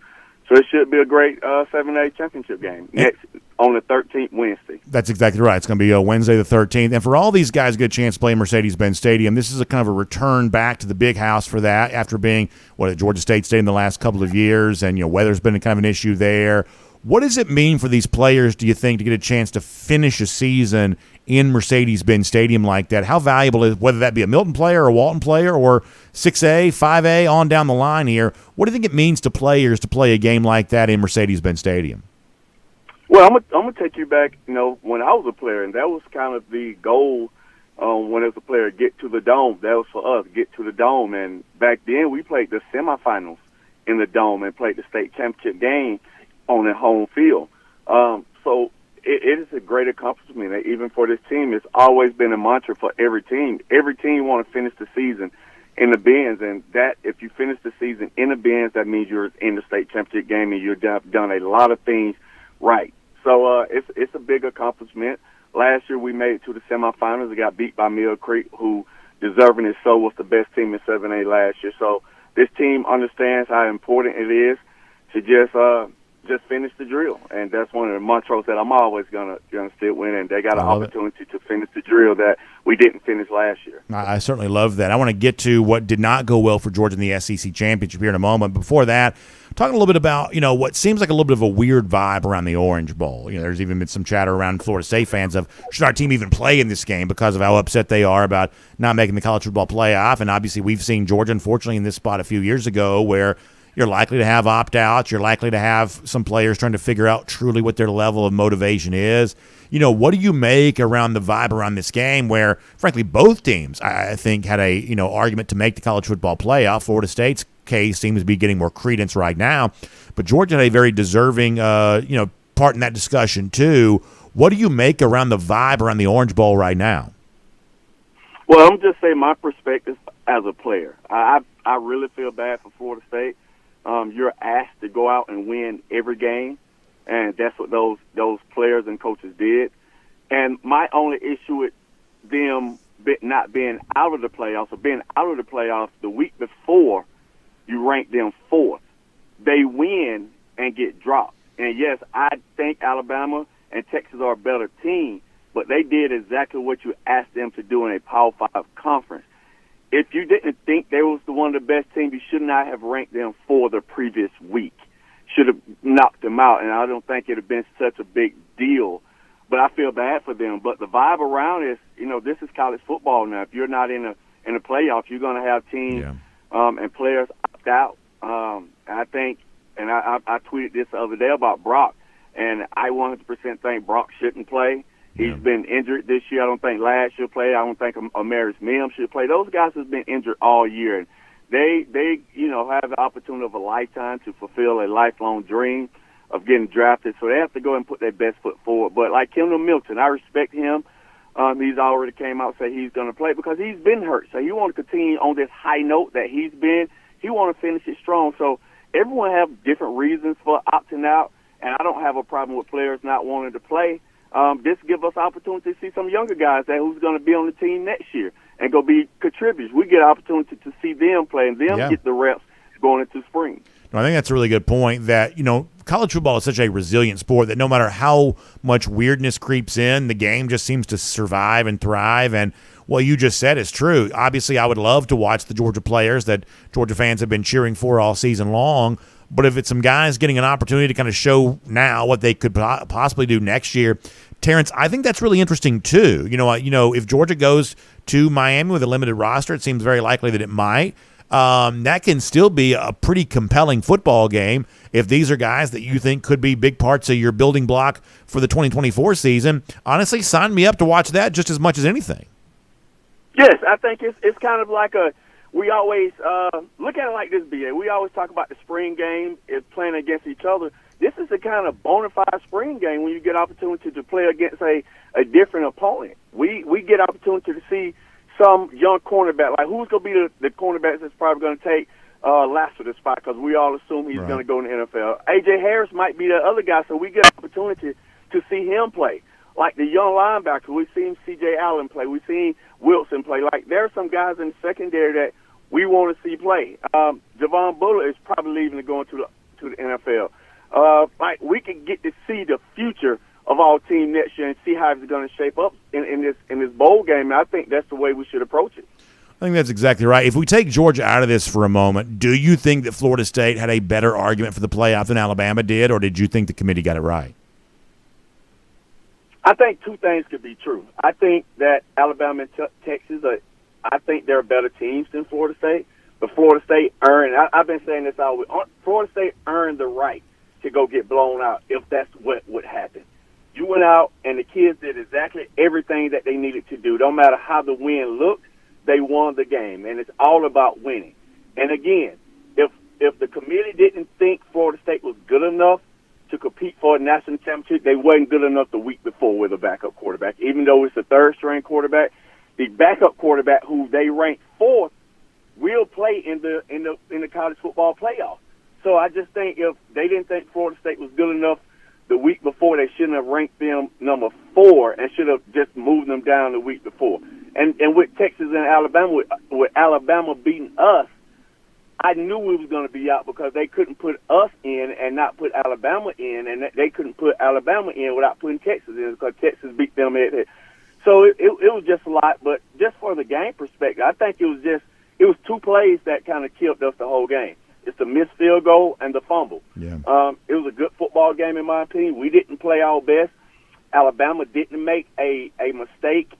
Speaker 7: So it should be a great 7A championship game next on the 13th Wednesday.
Speaker 2: That's exactly right. It's going to be Wednesday the 13th. And for all these guys get a chance to play Mercedes-Benz Stadium, this is a kind of a return back to the big house for that after being at Georgia State Stadium the last couple of years, and weather's been kind of an issue there. What does it mean for these players, do you think, to get a chance to finish a season in Mercedes-Benz Stadium like that? How valuable is, whether that be a Milton player or a Walton player or 6A, 5A, on down the line here, what do you think it means to players to play a game like that in Mercedes-Benz Stadium?
Speaker 7: Well, I'm gonna take you back, when I was a player, and that was kind of the goal when I was a player, get to the Dome. That was for us, get to the Dome. And back then we played the semifinals in the Dome and played the state championship game on the home field. So it is a great accomplishment. Even for this team, it's always been a mantra for every team. Every team want to finish the season in the bins, and that if you finish the season in the bins, that means you're in the state championship game and you've done a lot of things right. So it's a big accomplishment. Last year we made it to the semifinals. We got beat by Mill Creek, who, deserving it so, was the best team in 7A last year. So this team understands how important it is to just finish the drill, and that's one of the mantras that I'm always gonna stick with. And they got an opportunity to finish the drill that we didn't finish last year.
Speaker 2: I certainly love that. I want to get to what did not go well for Georgia in the SEC championship here in a moment. Before that, talking a little bit about what seems like a little bit of a weird vibe around the Orange Bowl. There's even been some chatter around Florida State fans of should our team even play in this game because of how upset they are about not making the college football playoff. And obviously, we've seen Georgia, unfortunately, in this spot a few years ago where you're likely to have opt-outs. You're likely to have some players trying to figure out truly what their level of motivation is. What do you make around the vibe around this game where, frankly, both teams, I think, had a argument to make the college football playoff? Florida State's case seems to be getting more credence right now, but Georgia had a very deserving, part in that discussion too. What do you make around the vibe around the Orange Bowl right now?
Speaker 7: Well, I'm just saying my perspective as a player. I really feel bad for Florida State. You're asked to go out and win every game, and that's what those players and coaches did. And my only issue with them not being out of the playoffs or being out of the playoffs the week before, you rank them fourth. They win and get dropped. And, yes, I think Alabama and Texas are a better team, but they did exactly what you asked them to do in a Power 5 conference. if you didn't think they was one of the best teams, you should not have ranked them for the previous week. Should have knocked them out, and I don't think it would have been such a big deal. But I feel bad for them. But the vibe around is, this is college football now. If you're not in a playoff, you're going to have teams and players opt out. I think, and I tweeted this the other day about Brock, and I 100% think Brock shouldn't play. He's been injured this year. I don't think Ladd should play. I don't think Amaris Mims should play. Those guys have been injured all year. And they have the opportunity of a lifetime to fulfill a lifelong dream of getting drafted. So they have to go and put their best foot forward. But like Kendall Milton, I respect him. He's already came out and said he's going to play because he's been hurt. So he want to continue on this high note that he's been. He want to finish it strong. So everyone have different reasons for opting out, and I don't have a problem with players not wanting to play. This gives us opportunity to see some younger guys who's going to be on the team next year and go be contributors. We get opportunity to see them play and them get the reps going into spring.
Speaker 2: No, I think that's a really good point that, college football is such a resilient sport that no matter how much weirdness creeps in, the game just seems to survive and thrive. And what you just said is true. Obviously, I would love to watch the Georgia players that Georgia fans have been cheering for all season long. But if it's some guys getting an opportunity to kind of show now what they could possibly do next year, Terrence, I think that's really interesting too. If Georgia goes to Miami with a limited roster, it seems very likely that it might. That can still be a pretty compelling football game if these are guys that you think could be big parts of your building block for the 2024 season. Honestly, sign me up to watch that just as much as anything.
Speaker 7: Yes, I think it's kind of like we always look at it like this, BA. We always talk about the spring game is playing against each other. This is a kind of bona fide spring game when you get opportunity to play against a different opponent. We get opportunity to see some young cornerback, like who's going to be the cornerback that's probably going to take Lassiter's spot because we all assume he's going to go in the NFL. A.J. Harris might be the other guy, so we get opportunity to see him play. Like the young linebacker, we've seen C.J. Allen play. We've seen Wilson play. Like there are some guys in the secondary that we want to see play. Javon Bullard is probably leaving to go into the NFL. Like we can get to see the future of our team next year and see how it's going to shape up in this bowl game. And I think that's the way we should approach it.
Speaker 2: I think that's exactly right. If we take Georgia out of this for a moment, do you think that Florida State had a better argument for the playoff than Alabama did, or did you think the committee got it right?
Speaker 7: I think two things could be true. I think that Alabama and Texas, I think they're better teams than Florida State. But Florida State earned, I've been saying this all week, Florida State earned the right to go get blown out if that's what would happen. You went out and the kids did exactly everything that they needed to do. No matter how the win looked, they won the game, and it's all about winning. And again, if the committee didn't think Florida State was good enough to compete for a national championship, they wasn't good enough the week before with a backup quarterback. Even though it's a third-string quarterback, the backup quarterback who they ranked fourth will play in the college football playoff. So I just think if they didn't think Florida State was good enough the week before, they shouldn't have ranked them number 4 and should have just moved them down the week before. And with Texas and Alabama, with Alabama beating us, I knew we was going to be out because they couldn't put us in and not put Alabama in, and they couldn't put Alabama in without putting Texas in because Texas beat them head-to-head. So it was just a lot, but just for the game perspective, I think it was two plays that kind of killed us the whole game. It's the missed field goal and the fumble. Yeah. It was a good football game in my opinion. We didn't play our best. Alabama didn't make a mistake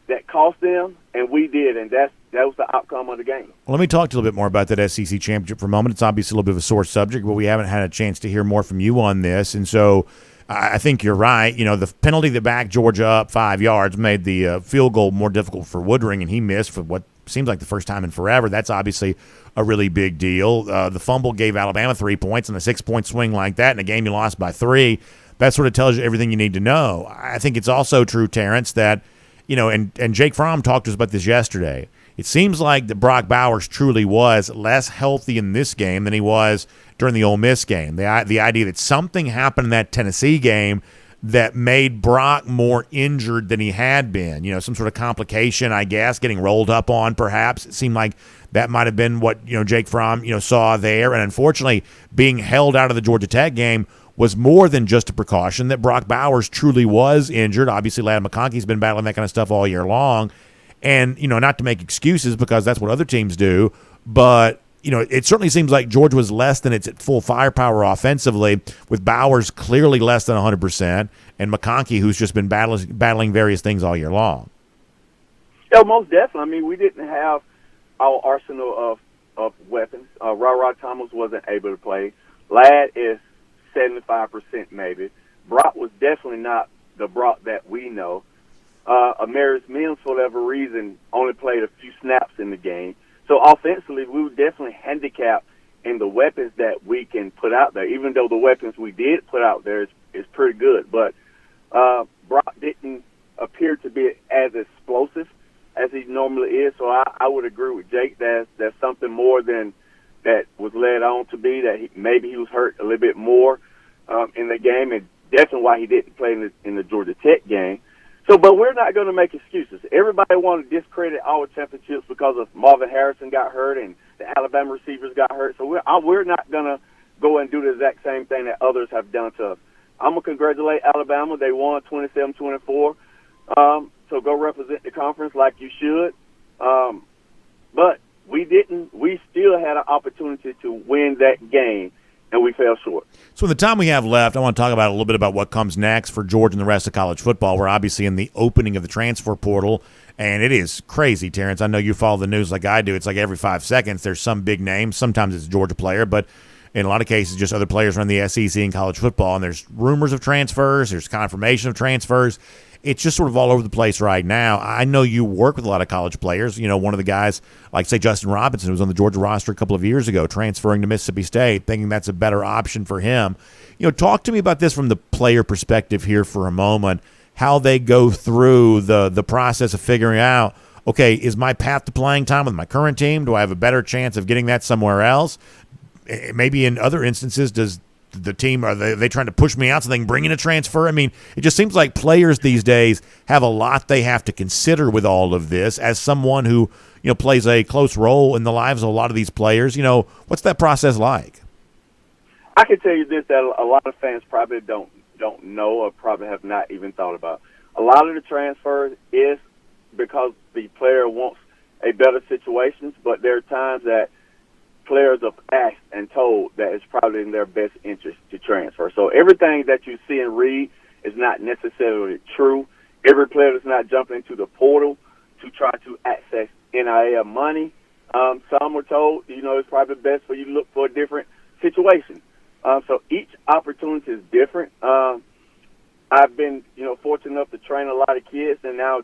Speaker 7: that cost them, and we did, and that was the outcome of the game.
Speaker 2: Well, let me talk to you a little bit more about that SEC championship for a moment. It's obviously a little bit of a sore subject, but we haven't had a chance to hear more from you on this, and so I think you're right. The penalty that backed Georgia up 5 yards made the field goal more difficult for Woodring, and he missed for what seems like the first time in forever. That's obviously a really big deal. The fumble gave Alabama 3 points, and a 6-point swing like that in a game you lost by 3, that sort of tells you everything you need to know. I think it's also true, Terrence, that and Jake Fromm talked to us about this yesterday. It seems like that Brock Bowers truly was less healthy in this game than he was during the Ole Miss game. The idea that something happened in that Tennessee game that made Brock more injured than he had been. Some sort of complication, I guess, getting rolled up on perhaps. It seemed like that might have been what, Jake Fromm, saw there. And unfortunately, being held out of the Georgia Tech game was more than just a precaution, that Brock Bowers truly was injured. Obviously, Ladd McConkey's been battling that kind of stuff all year long. And, not to make excuses because that's what other teams do, but, it certainly seems like Georgia was less than its full firepower offensively, with Bowers clearly less than 100% and McConkey, who's just been battling various things all year long.
Speaker 7: Yeah, most definitely. I mean, we didn't have our arsenal of weapons. Ra Thomas wasn't able to play. Ladd is 75% maybe. Brock was definitely not the Brock that we know. Amaris Mims, for whatever reason, only played a few snaps in the game. So offensively, we were definitely handicapped in the weapons that we can put out there, even though the weapons we did put out there is pretty good. But Brock didn't appear to be as explosive as he normally is. So I would agree with Jake that there's something more than that was led on to be, that maybe he was hurt a little bit more in the game, and definitely why he didn't play in the Georgia Tech game. So, but we're not going to make excuses. Everybody wanted to discredit our championships because of Marvin Harrison got hurt and the Alabama receivers got hurt. So we're not going to go and do the exact same thing that others have done to us. I'm going to congratulate Alabama. They won 27-24. So go represent the conference like you should. But we didn't. We still had an opportunity to win that game, and we fell short.
Speaker 2: So in the time we have left, I want to talk about a little bit about what comes next for Georgia and the rest of college football. We're obviously in the opening of the transfer portal, and it is crazy, Terrence. I know you follow the news like I do. It's like every 5 seconds there's some big name. Sometimes it's a Georgia player, but in a lot of cases just other players around the SEC in college football, and there's rumors of transfers, there's confirmation of transfers. It's just sort of all over the place right now. I know you work with a lot of college players. One of the guys, like, say, Justin Robinson, who was on the Georgia roster a couple of years ago, transferring to Mississippi State, thinking that's a better option for him. Talk to me about this from the player perspective here for a moment, how they go through the process of figuring out, okay, is my path to playing time with my current team? Do I have a better chance of getting that somewhere else? Maybe in other instances, does the team, are they trying to push me out so they can bring in a transfer? I mean, it just seems like players these days have a lot they have to consider with all of this. As someone who, plays a close role in the lives of a lot of these players, what's that process like?
Speaker 7: I can tell you this, that a lot of fans probably don't know or probably have not even thought about. A lot of the transfers is because the player wants a better situation, but there are times that players are asked and told that it's probably in their best interest to transfer. So everything that you see and read is not necessarily true. Every player does not jump into the portal to try to access NIL money. Some were told, it's probably best for you to look for a different situation. So each opportunity is different. I've been, fortunate enough to train a lot of kids, and now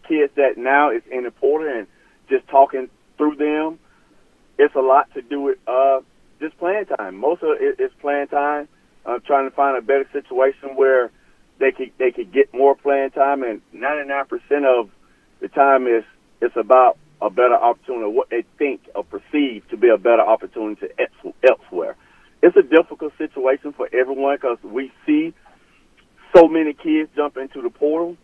Speaker 7: kids that now is in the portal, and just talking through them. It's a lot to do with just playing time. Most of it is playing time, trying to find a better situation where they could get more playing time, and 99% of the time it's about a better opportunity, what they think or perceive to be a better opportunity elsewhere. It's a difficult situation for everyone because we see so many kids jump into the portal.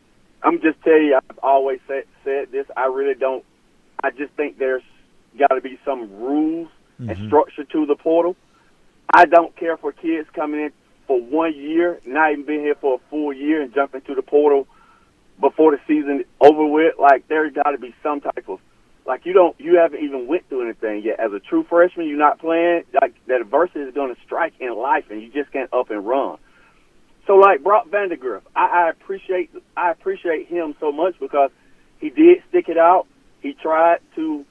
Speaker 7: I'm just telling you, I've always said this. I just think there's got to be some rules and structure to the portal. I don't care for kids coming in for 1 year, not even being here for a full year, and jumping to the portal before the season is over with. Like, there's got to be some type of, like, you haven't even went through anything yet. As a true freshman, you're not playing. Like, that adversity is going to strike in life, and you just can't up and run. So, like Brock Vandegrift, I appreciate him so much because he did stick it out. He tried to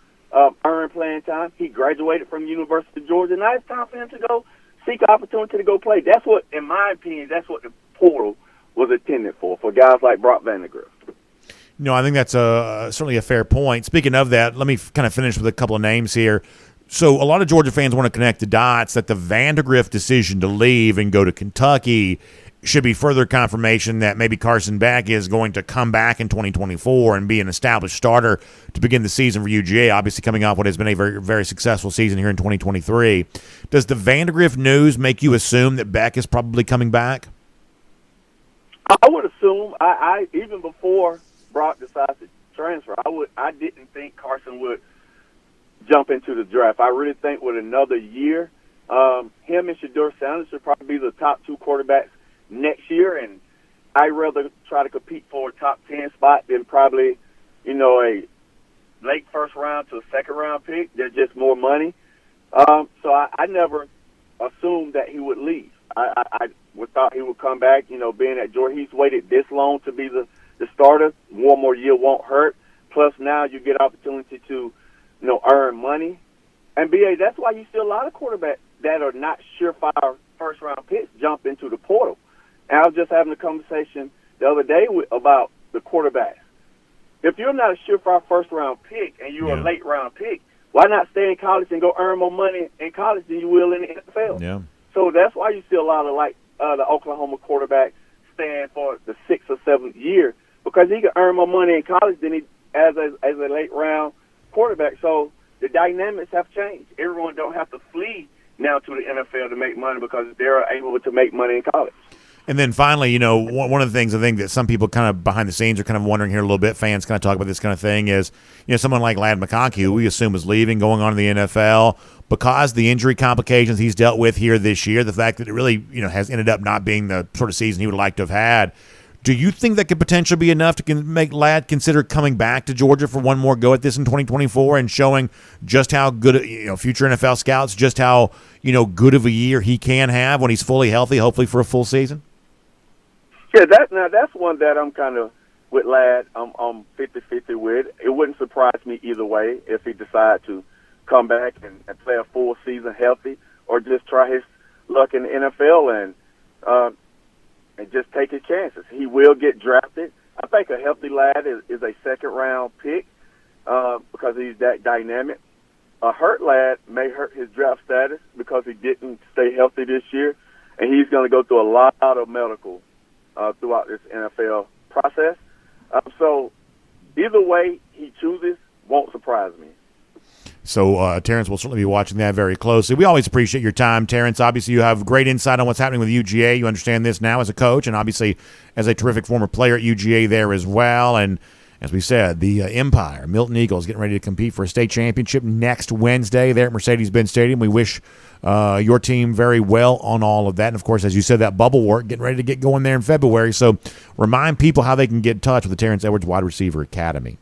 Speaker 7: earn playing time. He graduated from University of Georgia. Now it's time for him to go seek opportunity to go play. That's what, in my opinion, that's what the portal was intended for guys like Brock Vandegrift.
Speaker 2: I think that's certainly a fair point. Speaking of that, let me kind of finish with a couple of names here. So a lot of Georgia fans want to connect the dots that the Vandegrift decision to leave and go to Kentucky should be further confirmation that maybe Carson Beck is going to come back in 2024 and be an established starter to begin the season for UGA, obviously coming off what has been a very, very successful season here in 2023. Does the Vandegrift news make you assume that Beck is probably coming back?
Speaker 7: I would assume. I even before Brock decided to transfer, I didn't think Carson would jump into the draft. I really think with another year, him and Shedeur Sanders should probably be the top two quarterbacks next year, and I'd rather try to compete for a top 10 spot than probably, a late first round to a second round pick. There's just more money. So I never assumed that he would leave. I thought he would come back, being that Georgia, he's waited this long to be the starter. One more year won't hurt. Plus now you get opportunity to, earn money. And BA, that's why you see a lot of quarterbacks that are not surefire first round picks jump into the portal. And I was just having a conversation the other day about the quarterbacks. If you're not a surefire first round pick and you're a late round pick, why not stay in college and go earn more money in college than you will in the NFL?
Speaker 2: Yeah.
Speaker 7: So that's why you see a lot of the Oklahoma quarterback staying for the 6th or 7th year, because he can earn more money in college than he as a late round quarterback. So the dynamics have changed. Everyone don't have to flee now to the NFL to make money because they're able to make money in college.
Speaker 2: And then finally, one of the things I think that some people kind of behind the scenes are kind of wondering here a little bit, fans kind of talk about this kind of thing, is, someone like Ladd McConkey, who we assume is leaving, going on to the NFL, because the injury complications he's dealt with here this year, the fact that it really, has ended up not being the sort of season he would like to have had. Do you think that could potentially be enough to make Ladd consider coming back to Georgia for one more go at this in 2024 and showing just how good, future NFL scouts, just how, good of a year he can have when he's fully healthy, hopefully for a full season?
Speaker 7: Yeah, that's one that I'm kind of with Ladd. I'm 50-50 with. It wouldn't surprise me either way if he decided to come back and play a full season healthy, or just try his luck in the NFL and just take his chances. He will get drafted. I think a healthy Ladd is a second-round pick because he's that dynamic. A hurt Ladd may hurt his draft status because he didn't stay healthy this year, and he's going to go through a lot of medical throughout this NFL process. So either way he chooses won't surprise me.
Speaker 2: So Terrence will certainly be watching that very closely. We always appreciate your time, Terrence. Obviously, you have great insight on what's happening with UGA. You understand this now as a coach, and obviously as a terrific former player at UGA there as well. And as we said, the Empire, Milton Eagles, getting ready to compete for a state championship next Wednesday there at Mercedes-Benz Stadium. We wish your team very well on all of that. And, of course, as you said, that bubble work, getting ready to get going there in February. So remind people how they can get in touch with the Terrence Edwards Wide Receiver Academy.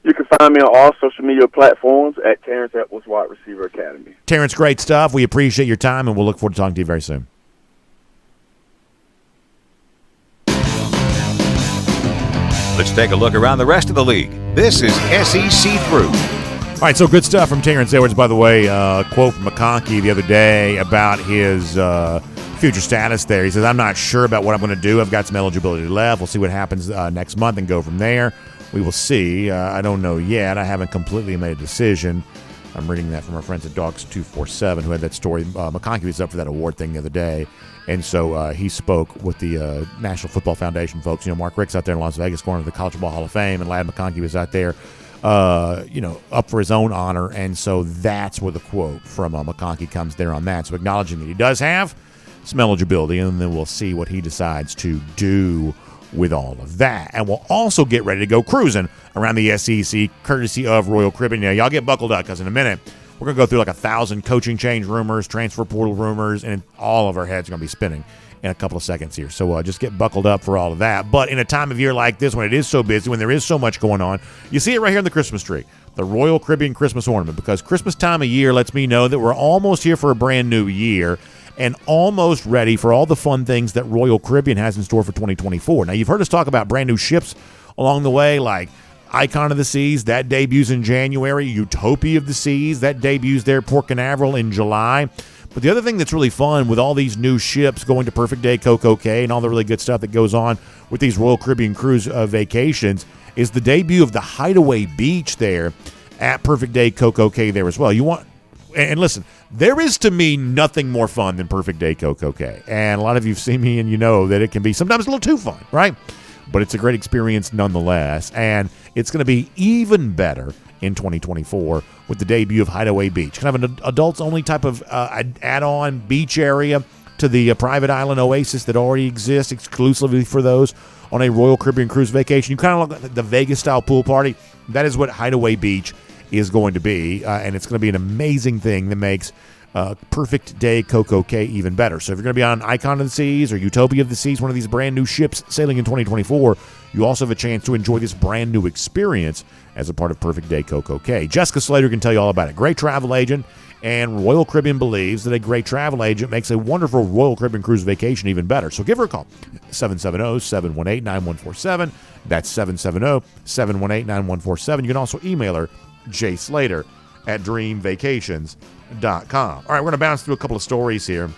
Speaker 7: You can find me on all social media platforms at Terrence Edwards Wide Receiver Academy.
Speaker 2: Terrence, great stuff. We appreciate your time, and we'll look forward to talking to you very soon.
Speaker 3: Let's take a look around the rest of the league. This is SEC Through.
Speaker 2: All right, so good stuff from Terrence Edwards, by the way. Quote from McConkey the other day about his future status there. He says, I'm not sure about what I'm going to do. I've got some eligibility left. We'll see what happens next month and go from there. We will see. I don't know yet. I haven't completely made a decision. I'm reading that from our friends at Dogs247 who had that story. McConkey was up for that award thing the other day, and so he spoke with the National Football Foundation folks. Mark Rick's out there in Las Vegas going to the College Football Hall of Fame, and Ladd McConkey was out there, up for his own honor, and so that's where the quote from McConkey comes there on that. So acknowledging that he does have some eligibility, and then we'll see what he decides to do with all of that. And we'll also get ready to go cruising around the SEC, courtesy of Royal Caribbean. Now, y'all get buckled up, because in a minute, we're going to go through like 1,000 coaching change rumors, transfer portal rumors, and all of our heads are going to be spinning in a couple of seconds here. So just get buckled up for all of that. But in a time of year like this, when it is so busy, when there is so much going on, you see it right here in the Christmas tree, the Royal Caribbean Christmas ornament, because Christmas time of year lets me know that we're almost here for a brand new year, and almost ready for all the fun things that Royal Caribbean has in store for 2024. Now, you've heard us talk about brand new ships along the way, like Icon of the Seas, that debuts in January. Utopia of the Seas, that debuts there at Port Canaveral in July. But the other thing that's really fun with all these new ships going to Perfect Day Coco Cay and all the really good stuff that goes on with these Royal Caribbean cruise vacations is the debut of the Hideaway Beach there at Perfect Day Coco Cay there as well. And listen, there is to me nothing more fun than Perfect Day Coco Cay. And a lot of you have seen me and you know that it can be sometimes a little too fun, right? But it's a great experience nonetheless. And it's going to be even better in 2024 with the debut of Hideaway Beach. Kind of an adults-only type of add-on beach area to the private island oasis that already exists exclusively for those on a Royal Caribbean cruise vacation. You kind of look like the Vegas-style pool party. That is what Hideaway Beach is going to be, and it's going to be an amazing thing that makes Perfect Day Cocoa Cay even better. So if you're going to be on Icon of the Seas or Utopia of the Seas, one of these brand new ships sailing in 2024, you also have a chance to enjoy this brand new experience as a part of Perfect Day Cocoa Cay. Jessica Slater can tell you all about it. Great travel agent, and Royal Caribbean believes that a great travel agent makes a wonderful Royal Caribbean cruise vacation even better. So give her a call, 770-718-9147. That's 770-718-9147. You can also email her, jslater@dreamvacations.com. All right, we're going to bounce through a couple of stories here.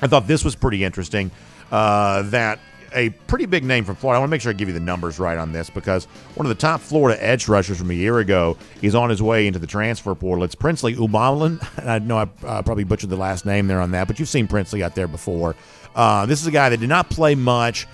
Speaker 2: I thought this was pretty interesting, that a pretty big name from Florida. I want to make sure I give you the numbers right on this, because one of the top Florida edge rushers from a year ago is on his way into the transfer portal. It's Princely Umalan. I know I probably butchered the last name there on that, but you've seen Princely out there before. This is a guy that did not play much,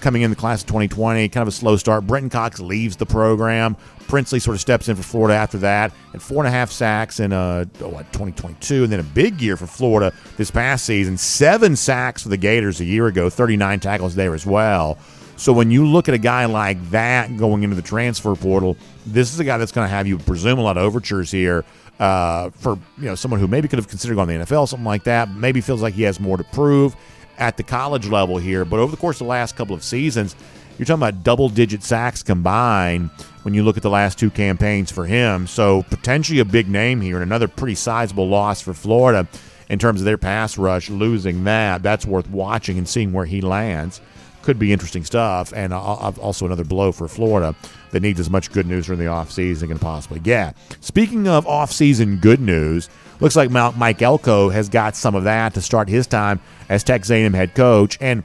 Speaker 2: coming in the class of 2020, kind of a slow start. Brenton Cox leaves the program. Princely sort of steps in for Florida after that, and 4.5 sacks in 2022, and then a big year for Florida this past season. 7 sacks for the Gators a year ago, 39 tackles there as well. So when you look at a guy like that going into the transfer portal, this is a guy that's going to have, you presume, a lot of overtures here for someone who maybe could have considered going to the NFL, something like that. Maybe feels like he has more to prove at the college level here. But over the course of the last couple of seasons, you're talking about double-digit sacks combined when you look at the last 2 campaigns for him. So potentially a big name here, and another pretty sizable loss for Florida in terms of their pass rush. Losing that's worth watching and seeing where he lands. Could be interesting stuff, and also another blow for Florida that needs as much good news during the offseason as it can possibly get. Speaking of offseason good news, looks like Mike Elko has got some of that to start his time as Texas A&M head coach. And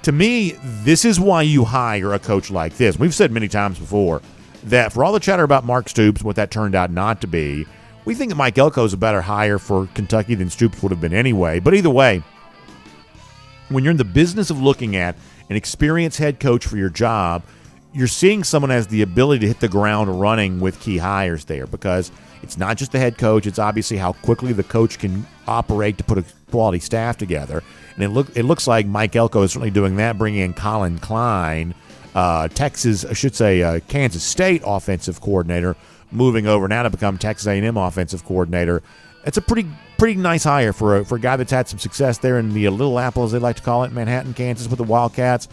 Speaker 2: to me, this is why you hire a coach like this. We've said many times before that for all the chatter about Mark Stoops, what that turned out not to be, we think that Mike Elko is a better hire for Kentucky than Stoops would have been anyway. But either way, when you're in the business of looking at an experienced head coach for your job, you're seeing someone has the ability to hit the ground running with key hires there, because it's not just the head coach. It's obviously how quickly the coach can operate to put a quality staff together. And it looks like Mike Elko is certainly doing that, bringing in Colin Klein, Kansas State offensive coordinator, moving over now to become Texas A&M offensive coordinator. It's a pretty nice hire for a guy that's had some success there in the Little Apple, as they like to call it, Manhattan, Kansas, with the Wildcats.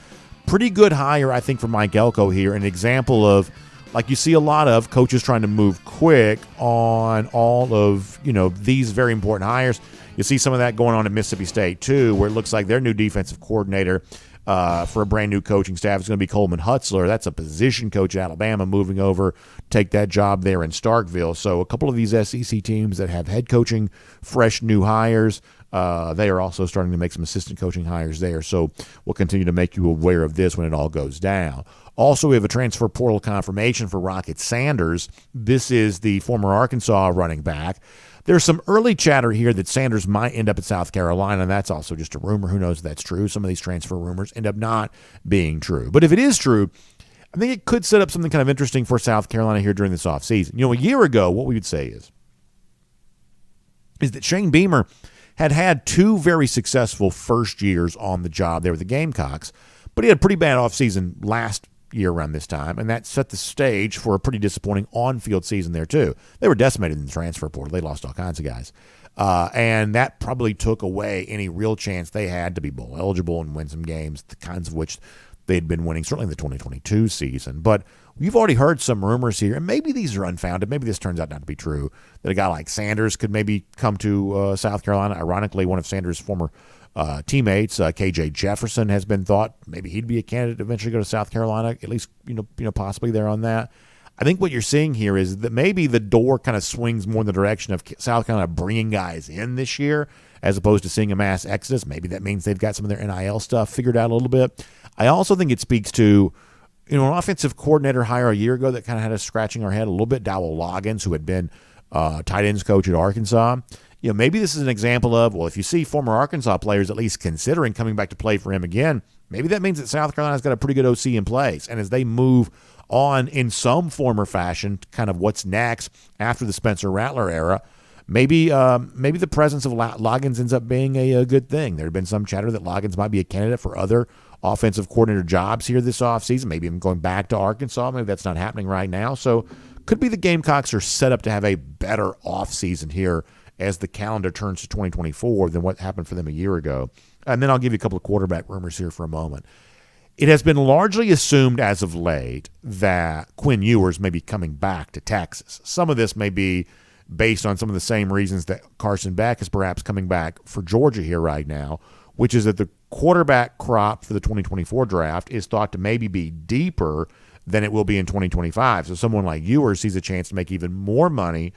Speaker 2: Pretty good hire, I think, for Mike Elko here. An example of, like you see a lot of coaches trying to move quick on all of these very important hires. You see some of that going on at Mississippi State too, where it looks like their new defensive coordinator for a brand new coaching staff is going to be Coleman Hutzler. That's a position coach at Alabama, moving over to take that job there in Starkville. So a couple of these SEC teams that have head coaching, fresh new hires, they are also starting to make some assistant coaching hires there. So we'll continue to make you aware of this when it all goes down. Also, we have a transfer portal confirmation for Rocket Sanders. This is the former Arkansas running back. There's some early chatter here that Sanders might end up at South Carolina, and that's also just a rumor. Who knows if that's true? Some of these transfer rumors end up not being true. But if it is true, I think it could set up something kind of interesting for South Carolina here during this offseason. A year ago, what we would say is that Shane Beamer had 2 very successful first years on the job there with the Gamecocks, but he had a pretty bad offseason last year around this time, and that set the stage for a pretty disappointing on-field season there too. They were decimated in the transfer portal. They lost all kinds of guys. And that probably took away any real chance they had to be bowl eligible and win some games, the kinds of which they had been winning, certainly in the 2022 season. But we've already heard some rumors here, and maybe these are unfounded. Maybe this turns out not to be true, that a guy like Sanders could maybe come to South Carolina. Ironically, one of Sanders' former teammates, KJ Jefferson, has been thought maybe he'd be a candidate to eventually go to South Carolina, at least possibly there on that. I think what you're seeing here is that maybe the door kind of swings more in the direction of South Carolina bringing guys in this year as opposed to seeing a mass exodus. Maybe that means they've got some of their NIL stuff figured out a little bit. I also think it speaks to an offensive coordinator hire a year ago that kind of had us scratching our head a little bit, Dowell Loggins, who had been tight ends coach at Arkansas. Maybe this is an example of, well, if you see former Arkansas players at least considering coming back to play for him again, maybe that means that South Carolina's got a pretty good OC in place. And as they move on in some form or fashion, kind of what's next after the Spencer Rattler era, maybe the presence of Loggins ends up being a good thing. There had been some chatter that Loggins might be a candidate for other offensive coordinator jobs here this offseason, maybe even going back to Arkansas. Maybe that's not happening right now. So could be the Gamecocks are set up to have a better offseason here as the calendar turns to 2024 than what happened for them a year ago. And then I'll give you a couple of quarterback rumors here for a moment. It has been largely assumed as of late that Quinn Ewers may be coming back to Texas. Some of this may be based on some of the same reasons that Carson Beck is perhaps coming back for Georgia here right now, which is that the quarterback crop for the 2024 draft is thought to maybe be deeper than it will be in 2025. So someone like Ewers sees a chance to make even more money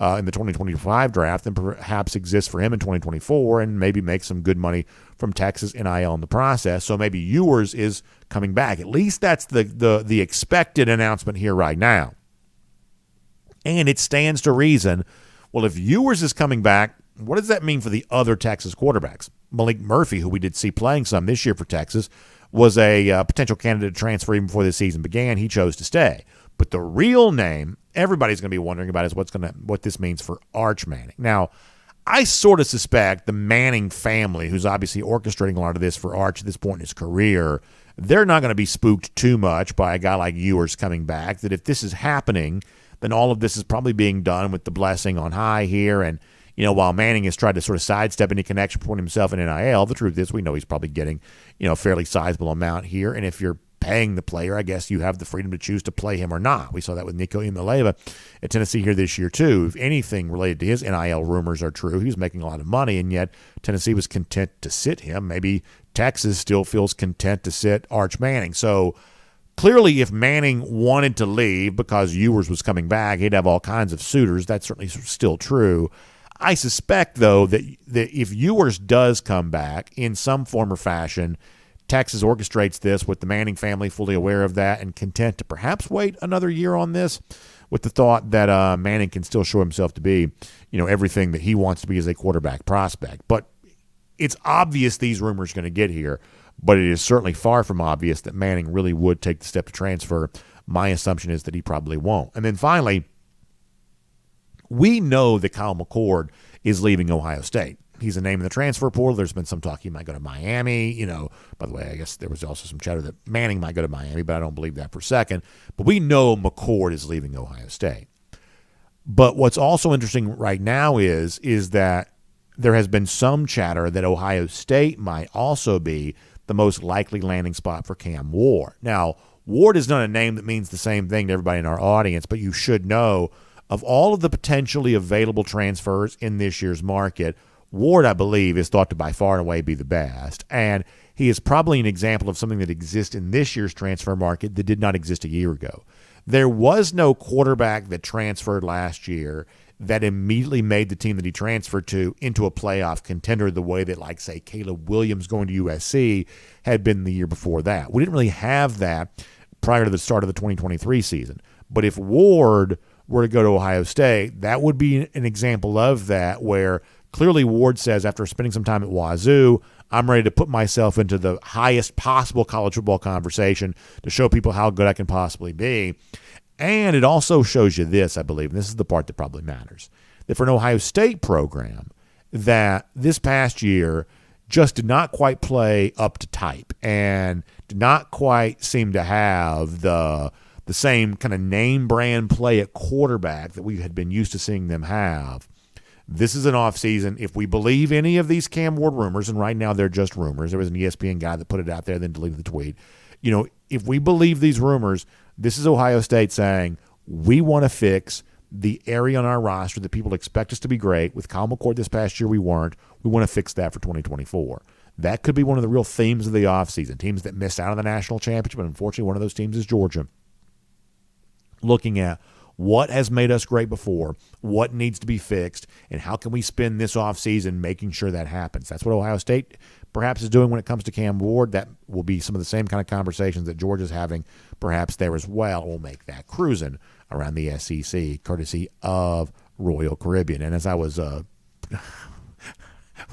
Speaker 2: in the 2025 draft than perhaps exists for him in 2024, and maybe make some good money from Texas NIL in the process. So maybe Ewers is coming back. At least that's the expected announcement here right now. And it stands to reason, well, if Ewers is coming back, what does that mean for the other Texas quarterbacks? Malik Murphy, who we did see playing some this year for Texas, was a potential candidate to transfer even before the season began. He chose to stay. But the real name everybody's going to be wondering about is what this means for Arch Manning. Now, I sort of suspect the Manning family, who's obviously orchestrating a lot of this for Arch at this point in his career, they're not going to be spooked too much by a guy like Ewers coming back, that if this is happening, then all of this is probably being done with the blessing on high here. And, while Manning has tried to sort of sidestep any connection between himself and NIL, the truth is we know he's probably getting, a fairly sizable amount here. And if you're paying the player, I guess you have the freedom to choose to play him or not. We saw that with Nico Imaleva at Tennessee here this year too. If anything related to his NIL rumors are true, he's making a lot of money, and yet Tennessee was content to sit him. Maybe Texas still feels content to sit Arch Manning. So clearly, if Manning wanted to leave because Ewers was coming back, he'd have all kinds of suitors. That's certainly still true. I suspect, though, that if Ewers does come back in some form or fashion, Texas orchestrates this with the Manning family fully aware of that and content to perhaps wait another year on this, with the thought that Manning can still show himself to be, everything that he wants to be as a quarterback prospect. But it's obvious these rumors are going to get here, but it is certainly far from obvious that Manning really would take the step to transfer. My assumption is that he probably won't. And then finally, we know that Kyle McCord is leaving Ohio State. He's a name in the transfer portal. There's been some talk he might go to Miami. By the way, I guess there was also some chatter that Manning might go to Miami, but I don't believe that for a second. But we know McCord is leaving Ohio State. But what's also interesting right now is that there has been some chatter that Ohio State might also be the most likely landing spot for Cam Ward. Now, Ward is not a name that means the same thing to everybody in our audience, but you should know of all of the potentially available transfers in this year's market, Ward, I believe, is thought to by far and away be the best. And he is probably an example of something that exists in this year's transfer market that did not exist a year ago. There was no quarterback that transferred last year that immediately made the team that he transferred to into a playoff contender the way that, like, say, Caleb Williams going to USC had been the year before that. We didn't really have that prior to the start of the 2023 season. But if Ward were to go to Ohio State, that would be an example of that, where clearly Ward says, after spending some time at Wazoo, I'm ready to put myself into the highest possible college football conversation to show people how good I can possibly be. And it also shows you this, I believe, and this is the part that probably matters, that for an Ohio State program that this past year just did not quite play up to type and did not quite seem to have the same kind of name brand play at quarterback that we had been used to seeing them have. This is an offseason. If we believe any of these Cam Ward rumors, and right now they're just rumors, there was an ESPN guy that put it out there, then deleted the tweet. If we believe these rumors, this is Ohio State saying, we want to fix the area on our roster that people expect us to be great. With Kyle McCord this past year, we weren't. We want to fix that for 2024. That could be one of the real themes of the offseason. Teams that missed out on the national championship, and unfortunately one of those teams is Georgia. Looking at what has made us great before, what needs to be fixed, and how can we spend this offseason making sure that happens. That's what Ohio State perhaps is doing when it comes to Cam Ward. That will be some of the same kind of conversations that Georgia's having perhaps there as well. We'll make that cruising around the SEC, courtesy of Royal Caribbean. And as I was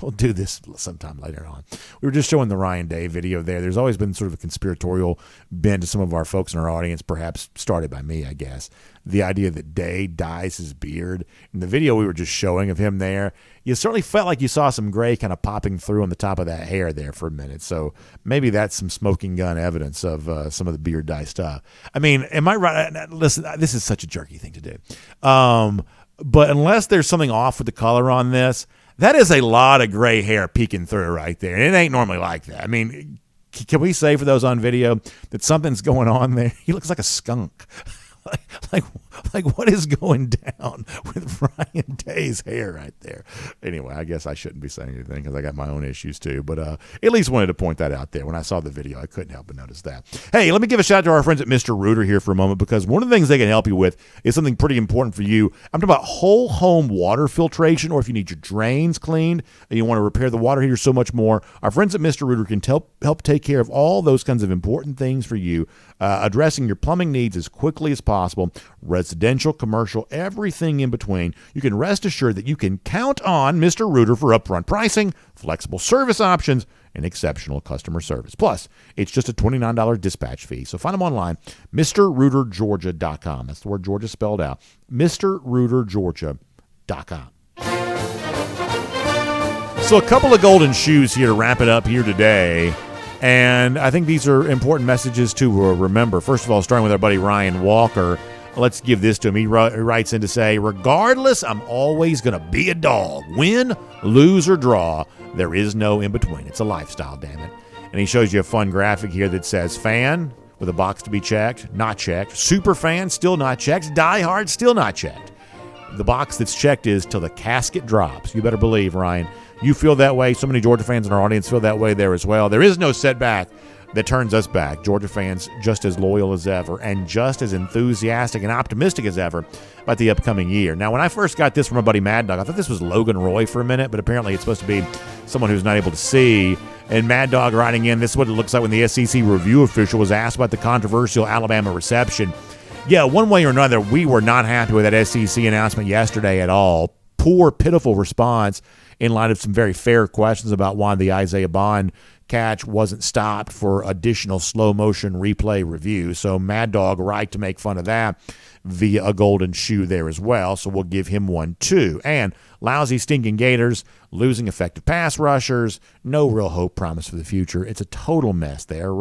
Speaker 2: We'll do this sometime later on. We were just showing the Ryan Day video there. There's always been sort of a conspiratorial bent to some of our folks in our audience, perhaps started by me, I guess. The idea that Day dyes his beard. In the video we were just showing of him there, you certainly felt like you saw some gray kind of popping through on the top of that hair there for a minute. So maybe that's some smoking gun evidence of some of the beard dye stuff. I mean, am I right? Listen, this is such a jerky thing to do. But unless there's something off with the color on this, that is a lot of gray hair peeking through right there. And it ain't normally like that. I mean, can we say for those on video that something's going on there? He looks like a skunk. Like what is going down with Ryan Day's hair right there? Anyway, I guess I shouldn't be saying anything because I got my own issues too. But at least wanted to point that out there. When I saw the video, I couldn't help but notice that. Hey, let me give a shout out to our friends at Mr. Rooter here for a moment, because one of the things they can help you with is something pretty important for you. I'm talking about whole home water filtration, or if you need your drains cleaned and you want to repair the water heater, so much more. Our friends at Mr. Rooter can help take care of all those kinds of important things for you, addressing your plumbing needs as quickly as possible. Residential, commercial, everything in between. You can rest assured that you can count on Mr. Rooter for upfront pricing, flexible service options, and exceptional customer service. Plus, it's just a $29 dispatch fee. So find them online, MrRooterGeorgia.com. That's the word Georgia spelled out, MrRooterGeorgia.com. So a couple of golden shoes here to wrap it up here today. And I think these are important messages to remember. First of all, starting with our buddy Ryan Walker. Let's give this to him. He writes in to say, regardless, I'm always going to be a dog. Win, lose, or draw, there is no in between. It's a lifestyle, damn it. And he shows you a fun graphic here that says fan with a box to be checked, not checked. Super fan, still not checked. Die hard, still not checked. The box that's checked is till the casket drops. You better believe, Ryan, you feel that way. So many Georgia fans in our audience feel that way there as well. There is no setback that turns us back. Georgia fans just as loyal as ever and just as enthusiastic and optimistic as ever about the upcoming year. Now, when I first got this from my buddy Mad Dog, I thought this was Logan Roy for a minute, but apparently it's supposed to be someone who's not able to see. And Mad Dog writing in, this is what it looks like when the SEC review official was asked about the controversial Alabama reception. Yeah, one way or another, we were not happy with that SEC announcement yesterday at all. Poor, pitiful response in light of some very fair questions about why the Isaiah Bond catch wasn't stopped for additional slow motion replay review. So Mad Dog right to make fun of that via a golden shoe there as well. So we'll give him one too. And lousy stinking Gators, losing effective pass rushers, no real hope promised for the future. It's a total mess there.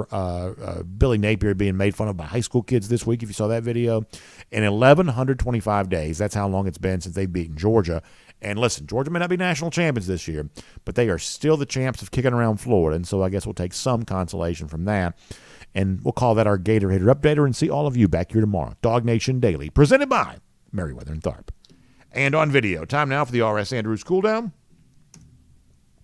Speaker 2: Billy Napier being made fun of by high school kids this week, if you saw that video. In 1,125 days, that's how long it's been since they've beaten Georgia. And listen, Georgia may not be national champions this year, but they are still the champs of kicking around Florida. And so I guess we'll take some consolation from that. And we'll call that our Gator Hater Updater and see all of you back here tomorrow. DawgNation Daily, presented by Merriweather and Tharp. And on video, time now for the R.S. Andrews Cool Down.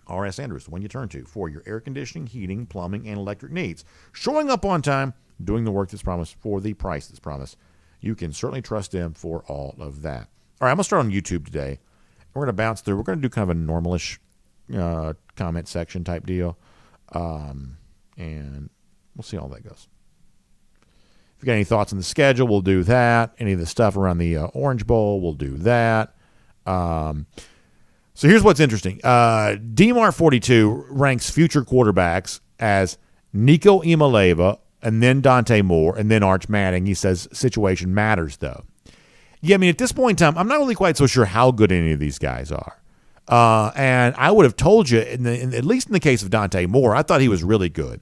Speaker 2: R.S. Andrews, the one you turn to for your air conditioning, heating, plumbing, and electric needs. Showing up on time, doing the work that's promised for the price that's promised. You can certainly trust them for all of that. All right, I'm going to start on YouTube today. We're going to bounce through. We're going to do kind of a normalish comment section type deal. And we'll see how that goes. If you got any thoughts on the schedule, we'll do that. Any of the stuff around the Orange Bowl, we'll do that. So here's what's interesting. DMAR42 ranks future quarterbacks as Nico Imaleva and then Dante Moore and then Arch Manning. He says situation matters, though. Yeah, I mean, at this point in time, I'm not really quite so sure how good any of these guys are. And I would have told you, at least in the case of Dante Moore, I thought he was really good.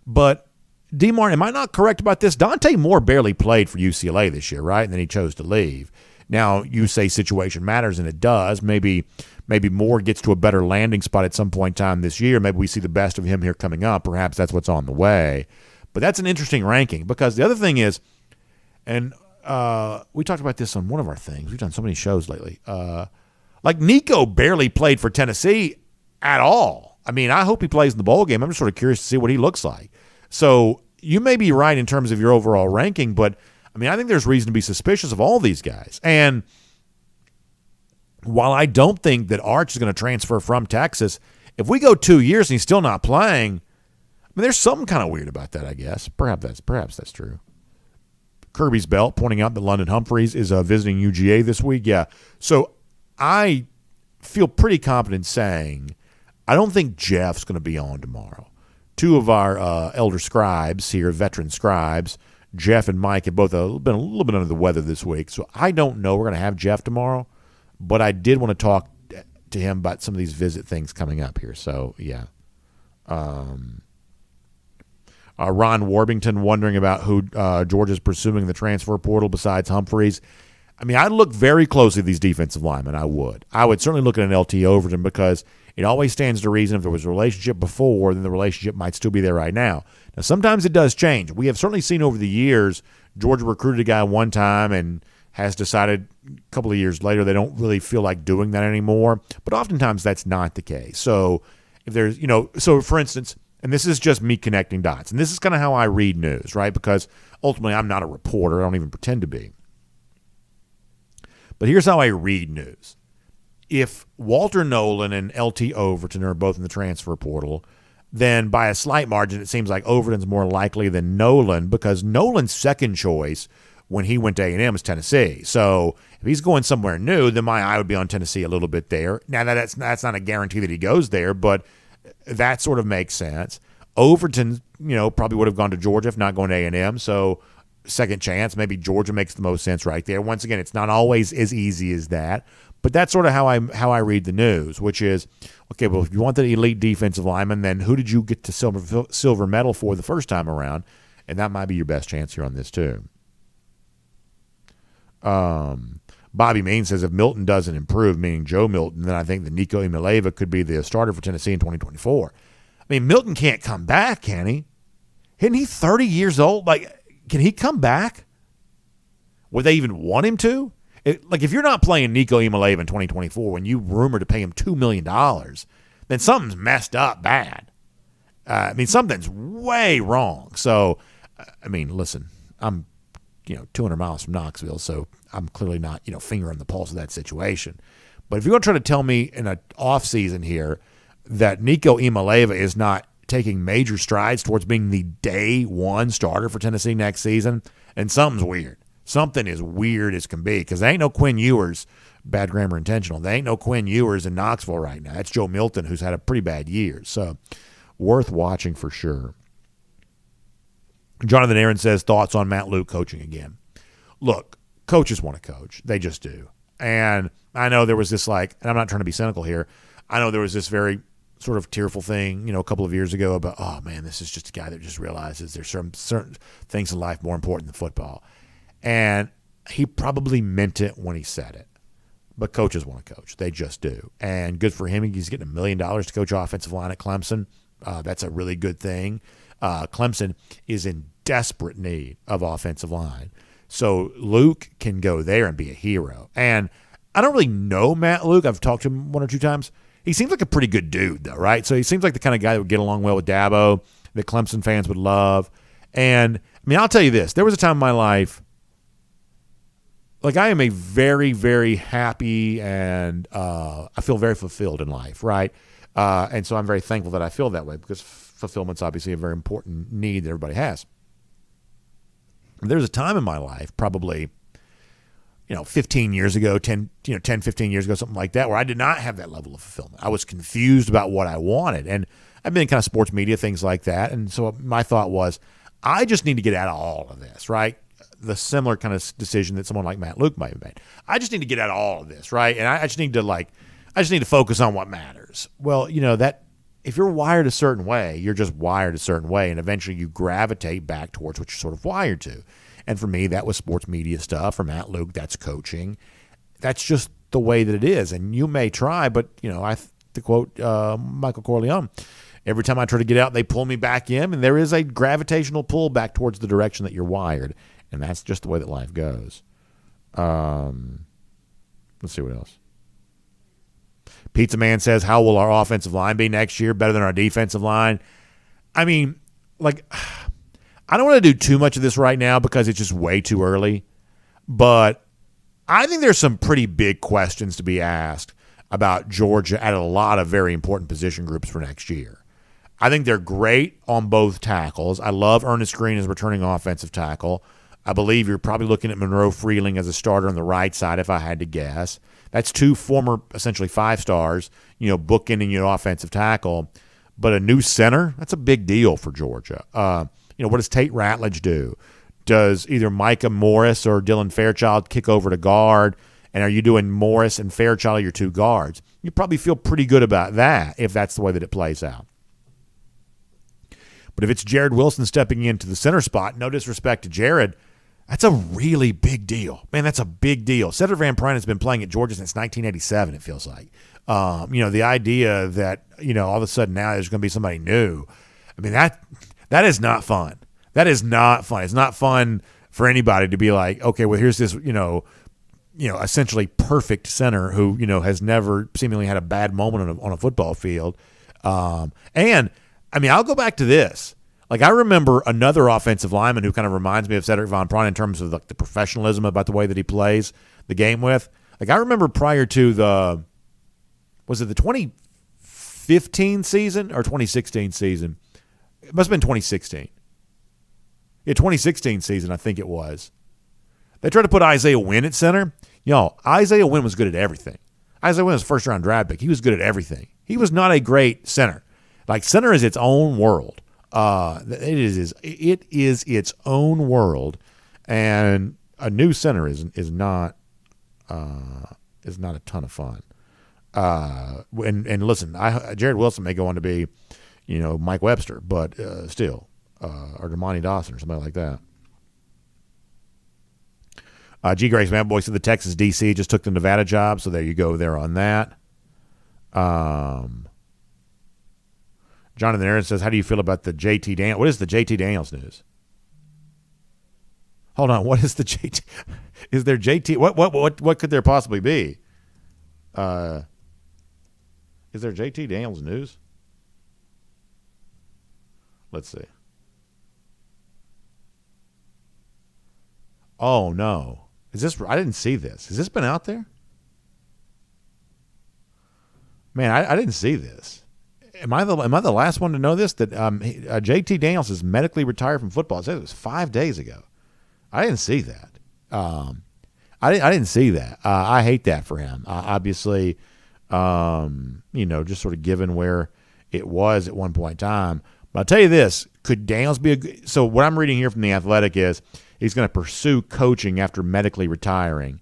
Speaker 2: But, DeMar, am I not correct about this? Dante Moore barely played for UCLA this year, right? And then he chose to leave. Now, you say situation matters, and it does. Maybe Moore gets to a better landing spot at some point in time this year. Maybe we see the best of him here coming up. Perhaps that's what's on the way. But that's an interesting ranking, because the other thing is, and we talked about this on one of our things. We've done so many shows lately. Like Nico barely played for Tennessee at all. I mean, I hope he plays in the bowl game. I'm just sort of curious to see what he looks like. So you may be right in terms of your overall ranking, but I mean, I think there's reason to be suspicious of all these guys. And while I don't think that Arch is going to transfer from Texas, if we go 2 years and he's still not playing, I mean, there's something kind of weird about that, I guess. Perhaps that's true. Kirby's Belt pointing out that London Humphreys is visiting UGA this week. Yeah. So I feel pretty confident saying I don't think Jeff's going to be on tomorrow. Two of our elder scribes here, veteran scribes, Jeff and Mike, have both been a little bit under the weather this week. So I don't know we're going to have Jeff tomorrow, but I did want to talk to him about some of these visit things coming up here. So, yeah. Ron Warbington wondering about who Georgia's pursuing the transfer portal besides Humphreys. I mean, I'd look very closely at these defensive linemen. I would certainly look at an LT Overton because it always stands to reason if there was a relationship before, then the relationship might still be there right now. Now, sometimes it does change. We have certainly seen over the years Georgia recruited a guy one time and has decided a couple of years later they don't really feel like doing that anymore. But oftentimes that's not the case. So if there's, so for instance, and this is just me connecting dots, and this is kind of how I read news, right? Because ultimately I'm not a reporter. I don't even pretend to be. But here's how I read news. If Walter Nolan and LT Overton are both in the transfer portal, then by a slight margin, it seems like Overton's more likely than Nolan because Nolan's second choice when he went to A&M was Tennessee. So if he's going somewhere new, then my eye would be on Tennessee a little bit there. Now, that's not a guarantee that he goes there, but that sort of makes sense. Overton, probably would have gone to Georgia if not going to A&M. So second chance, maybe Georgia makes the most sense right there. Once again, it's not always as easy as that. But that's sort of how I read the news, which is, okay, well, if you want the elite defensive lineman, then who did you get to silver medal for the first time around? And that might be your best chance here on this too. Bobby Main says if Milton doesn't improve, meaning Joe Milton, then I think that Nico Imaleva could be the starter for Tennessee in 2024. I mean, Milton can't come back, can he? Isn't he 30 years old? Like, can he come back? Would they even want him to? If you're not playing Nico Imaleva in 2024 when you rumored to pay him $2 million, then something's messed up bad. Something's way wrong. So, listen, I'm 200 miles from Knoxville, so I'm clearly not, finger on the pulse of that situation. But if you're going to try to tell me in an off-season here that Nico Imaleva is not taking major strides towards being the day one starter for Tennessee next season, then something's weird. Something is weird as can be because there ain't no Quinn Ewers, bad grammar intentional, there ain't no Quinn Ewers in Knoxville right now. That's Joe Milton, who's had a pretty bad year. So worth watching for sure. Jonathan Aaron says, thoughts on Matt Luke coaching again. Look, coaches want to coach. They just do. And I know there was this and I'm not trying to be cynical here, I know there was this very sort of tearful thing, a couple of years ago about, oh, man, this is just a guy that just realizes there's certain things in life more important than football. And he probably meant it when he said it. But coaches want to coach. They just do. And good for him. He's getting $1 million to coach offensive line at Clemson. That's a really good thing. Clemson is in desperate need of offensive line. So Luke can go there and be a hero. And I don't really know Matt Luke. I've talked to him one or two times. He seems like a pretty good dude, though, right? So he seems like the kind of guy that would get along well with Dabo, that Clemson fans would love. And, I'll tell you this. There was a time in my life, I am a very, very happy and I feel very fulfilled in life, right? And so I'm very thankful that I feel that way because fulfillment's obviously a very important need that everybody has. There's a time in my life, probably, 15 years ago, 10, 15 years ago, something like that, where I did not have that level of fulfillment. I was confused about what I wanted. And I've been in kind of sports media, things like that. And so my thought was, I just need to get out of all of this, right? The similar kind of decision that someone like Matt Luke might have made. I just need to get out of all of this, right? And I just need to focus on what matters. Well, that if you're wired a certain way, you're just wired a certain way, and eventually you gravitate back towards what you're sort of wired to. And for me, that was sports media stuff. For Matt Luke, that's coaching. That's just the way that it is. And you may try, but, to quote Michael Corleone, every time I try to get out, they pull me back in, and there is a gravitational pull back towards the direction that you're wired. And that's just the way that life goes. Let's see what else. Pizza Man says, how will our offensive line be next year? Better than our defensive line? I don't want to do too much of this right now because it's just way too early. But I think there's some pretty big questions to be asked about Georgia at a lot of very important position groups for next year. I think they're great on both tackles. I love Ernest Green as returning offensive tackle. I believe you're probably looking at Monroe Freeling as a starter on the right side if I had to guess. That's two former, essentially 5-stars, bookending your offensive tackle. But a new center, that's a big deal for Georgia. What does Tate Ratledge do? Does either Micah Morris or Dylan Fairchild kick over to guard? And are you doing Morris and Fairchild, your two guards? You probably feel pretty good about that if that's the way that it plays out. But if it's Jared Wilson stepping into the center spot, no disrespect to Jared, that's a really big deal. Man, that's a big deal. Cedric Van Pryne has been playing at Georgia since 1987, it feels like. The idea that, all of a sudden now there's going to be somebody new. I mean, that is not fun. That is not fun. It's not fun for anybody to be like, okay, well, here's this, essentially perfect center who, has never seemingly had a bad moment on a football field. I'll go back to this. Like, I remember another offensive lineman who kind of reminds me of Cedric Van Pryne in terms of the professionalism about the way that he plays the game with. Like, I remember prior to the 2015 season or 2016 season? It must have been 2016. Yeah, 2016 season, I think it was. They tried to put Isaiah Wynn at center. Isaiah Wynn was good at everything. Isaiah Wynn was a first-round draft pick. He was good at everything. He was not a great center. Like, center is its own world. It is its own world, and a new center is not a ton of fun. And listen, Jared Wilson may go on to be, Mike Webster, but still, or Damani Dawson or somebody like that. G. Grace Manboy said the Texas DC just took the Nevada job, so there you go there on that. Jonathan Aaron says, how do you feel about the JT Daniels? What is the JT Daniels news? Hold on, what is the JT? Is there JT? What could there possibly be? Is there JT Daniels news? Let's see. Oh no. Is this? I didn't see this. Has this been out there? Man, I didn't see this. Am I the last one to know this? That JT Daniels is medically retired from football. It said it was 5 days ago. I didn't see that. I didn't see that. I hate that for him. Obviously, just sort of given where it was at one point in time. But I'll tell you this: could Daniels be so? What I'm reading here from The Athletic is he's going to pursue coaching after medically retiring.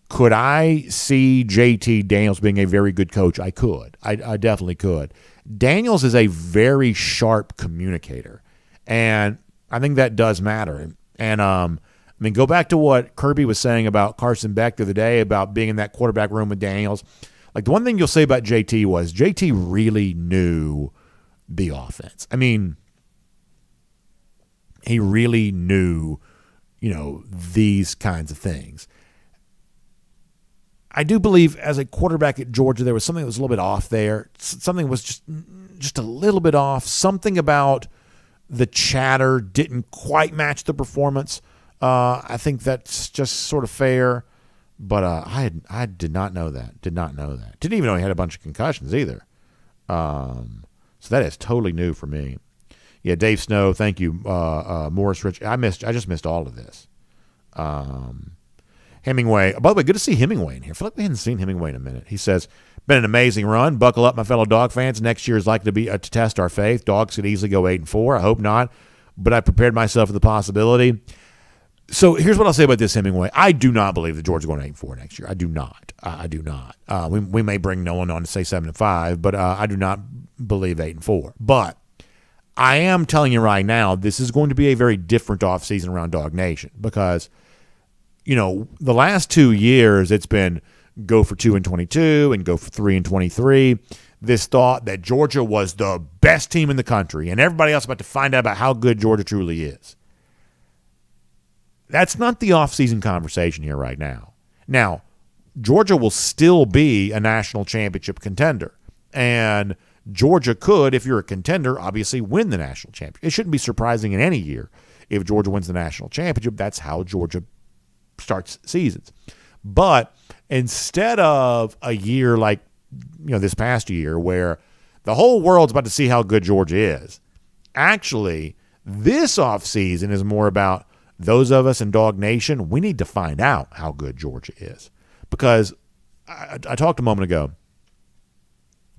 Speaker 2: Could I see JT Daniels being a very good coach? I could. I definitely could. Daniels is a very sharp communicator, and I think that does matter. And go back to what Kirby was saying about Carson Beck the other day about being in that quarterback room with Daniels. Like, the one thing you'll say about JT was JT really knew the offense. I mean, he really knew, these kinds of things. I do believe as a quarterback at Georgia, there was something that was a little bit off there. Something was just a little bit off. Something about the chatter didn't quite match the performance. I think that's just sort of fair. But I did not know that. Didn't even know he had a bunch of concussions either. So that is totally new for me. Yeah, Dave Snow, thank you. Morris Rich. I just missed all of this. Hemingway. By the way, good to see Hemingway in here. I feel like we hadn't seen Hemingway in a minute. He says, been an amazing run. Buckle up, my fellow Dog fans. Next year is likely to be to test our faith. Dogs could easily go 8-4. I hope not, but I prepared myself for the possibility. So here's what I'll say about this, Hemingway. I do not believe that Georgia's going 8-4 next year. I do not. I do not. We may bring no one on to say 7-5, but I do not believe 8-4. But I am telling you right now, this is going to be a very different offseason around Dog Nation because, the last 2 years it's been go for 2 and 22 and go for 3 and 23. This thought that Georgia was the best team in the country and everybody else about to find out about how good Georgia truly is. That's not the offseason conversation here right now. Now, Georgia will still be a national championship contender. And Georgia could, if you're a contender, obviously win the national championship. It shouldn't be surprising in any year if Georgia wins the national championship. That's how Georgia starts seasons. But instead of a year like this past year where the whole world's about to see how good Georgia is, actually this offseason is more about those of us in Dog Nation. We need to find out how good Georgia is because I talked a moment ago,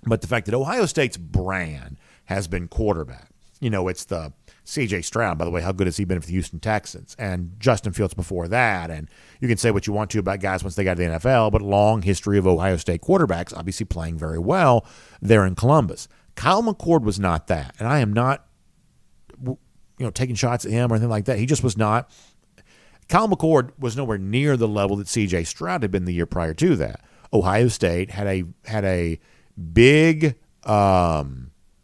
Speaker 2: but the fact that Ohio State's brand has been quarterback. It's the C.J. Stroud, by the way. How good has he been for the Houston Texans? And Justin Fields before that. And you can say what you want to about guys once they got to the NFL, but long history of Ohio State quarterbacks obviously playing very well there in Columbus. Kyle McCord was not that. And I am not taking shots at him or anything like that. He just was not. Kyle McCord was nowhere near the level that C.J. Stroud had been the year prior to that. Ohio State had a big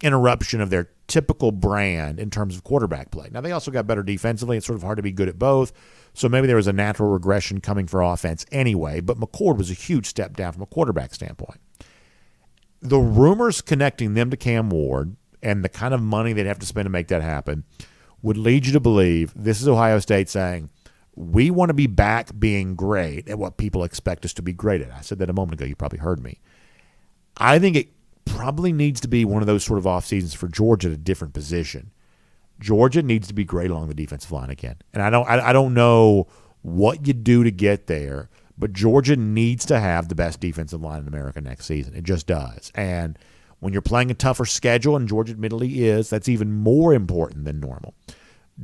Speaker 2: interruption of their typical brand in terms of quarterback play. Now, they also got better defensively. It's sort of hard to be good at both. So maybe there was a natural regression coming for offense anyway, but McCord was a huge step down from a quarterback standpoint. The rumors connecting them to Cam Ward and the kind of money they'd have to spend to make that happen would lead you to believe this is Ohio State saying, we want to be back being great at what people expect us to be great at. I said that a moment ago. You probably heard me. I think it probably needs to be one of those sort of off seasons for Georgia at a different position. Georgia needs to be great along the defensive line again. And I don't know what you do to get there, but Georgia needs to have the best defensive line in America next season. It just does. And when you're playing a tougher schedule, and Georgia admittedly is, that's even more important than normal.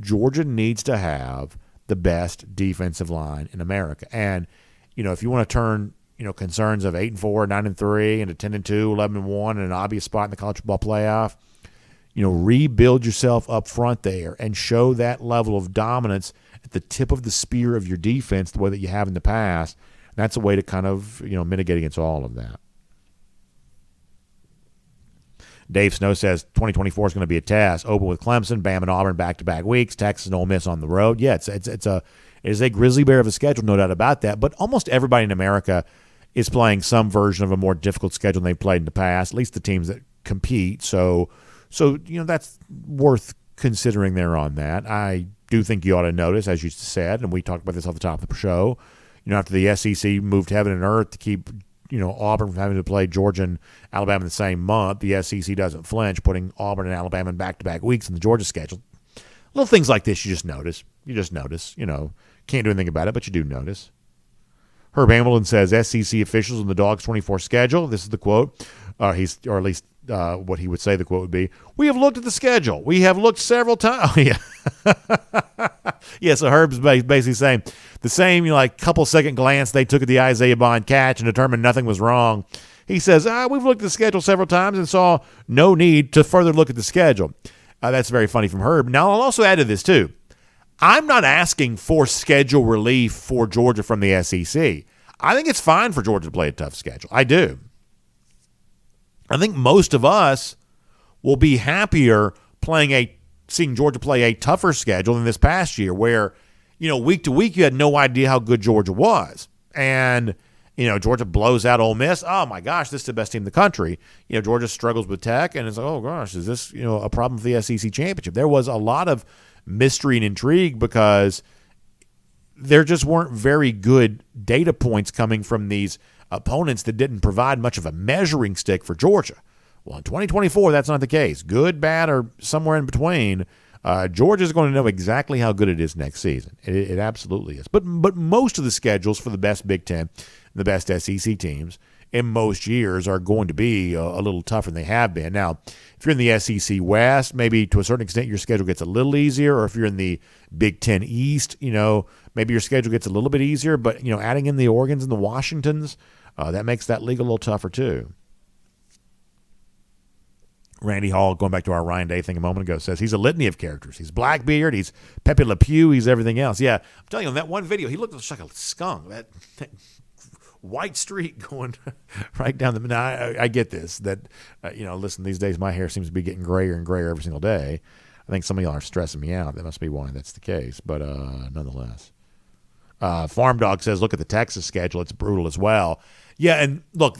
Speaker 2: Georgia needs to have the best defensive line in America. And, if you want to turn concerns of 8-4, 9-3 into 10-2, 11-1, and an obvious spot in the college football playoff, rebuild yourself up front there and show that level of dominance at the tip of the spear of your defense the way that you have in the past. And that's a way to kind of, mitigate against all of that. Dave Snow says 2024 is going to be a test. Open with Clemson, Bama, and Auburn back-to-back weeks. Texas and Ole Miss on the road. Yeah, it is a grizzly bear of a schedule, no doubt about that. But almost everybody in America is playing some version of a more difficult schedule than they played in the past, at least the teams that compete. So that's worth considering there on that. I do think you ought to notice, as you said, and we talked about this off the top of the show, after the SEC moved heaven and earth to keep Auburn from having to play Georgia and Alabama in the same month, the SEC doesn't flinch, putting Auburn and Alabama in back-to-back weeks in the Georgia schedule. Little things like this you just notice. Can't do anything about it, but you do notice. Herb Hamilton says SEC officials in the Dogs 24 schedule. This is the quote. Or at least what he would say the quote would be. We have looked at the schedule. We have looked several times. Oh, yeah. Yeah, so Herb's basically saying the same couple second glance they took at the Isaiah Bond catch and determined nothing was wrong. He says, we've looked at the schedule several times and saw no need to further look at the schedule. That's very funny from Herb. Now, I'll also add to this, too. I'm not asking for schedule relief for Georgia from the SEC. I think it's fine for Georgia to play a tough schedule. I do. I think most of us will be happier seeing Georgia play a tougher schedule than this past year where, week to week you had no idea how good Georgia was. And, Georgia blows out Ole Miss. Oh, my gosh, this is the best team in the country. Georgia struggles with Tech, and it's like, oh, gosh, is this, a problem for the SEC championship? There was a lot of mystery and intrigue because there just weren't very good data points coming from these opponents that didn't provide much of a measuring stick for Georgia. Well, in 2024, that's not the case. Good, bad, or somewhere in between. Georgia's going to know exactly how good it is next season. It absolutely is. But most of the schedules for the best Big Ten, the best SEC teams, in most years are going to be a little tougher than they have been. Now, if you're in the SEC West, maybe to a certain extent your schedule gets a little easier, or if you're in the Big Ten East, maybe your schedule gets a little bit easier, but, adding in the Oregons and the Washingtons, that makes that league a little tougher too. Randy Hall, going back to our Ryan Day thing a moment ago, says he's a litany of characters. He's Blackbeard, he's Pepe Le Pew, he's everything else. Yeah, I'm telling you, in that one video, he looked like a skunk. That white streak going right down the middle. I get this. That, listen, these days my hair seems to be getting grayer and grayer every single day. I think some of y'all are stressing me out. That must be why that's the case. But nonetheless. Farm Dog says, look at the Texas schedule. It's brutal as well. Yeah, and look,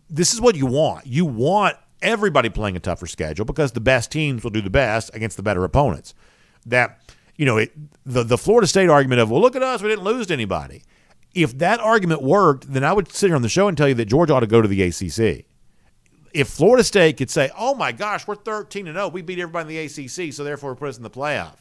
Speaker 2: this is what you want. You want everybody playing a tougher schedule because the best teams will do the best against the better opponents. That, the Florida State argument of, well, look at us, we didn't lose to anybody. If that argument worked, then I would sit here on the show and tell you that Georgia ought to go to the ACC. If Florida State could say, oh, my gosh, we're 13-0, we beat everybody in the ACC, so therefore we put us in the playoff.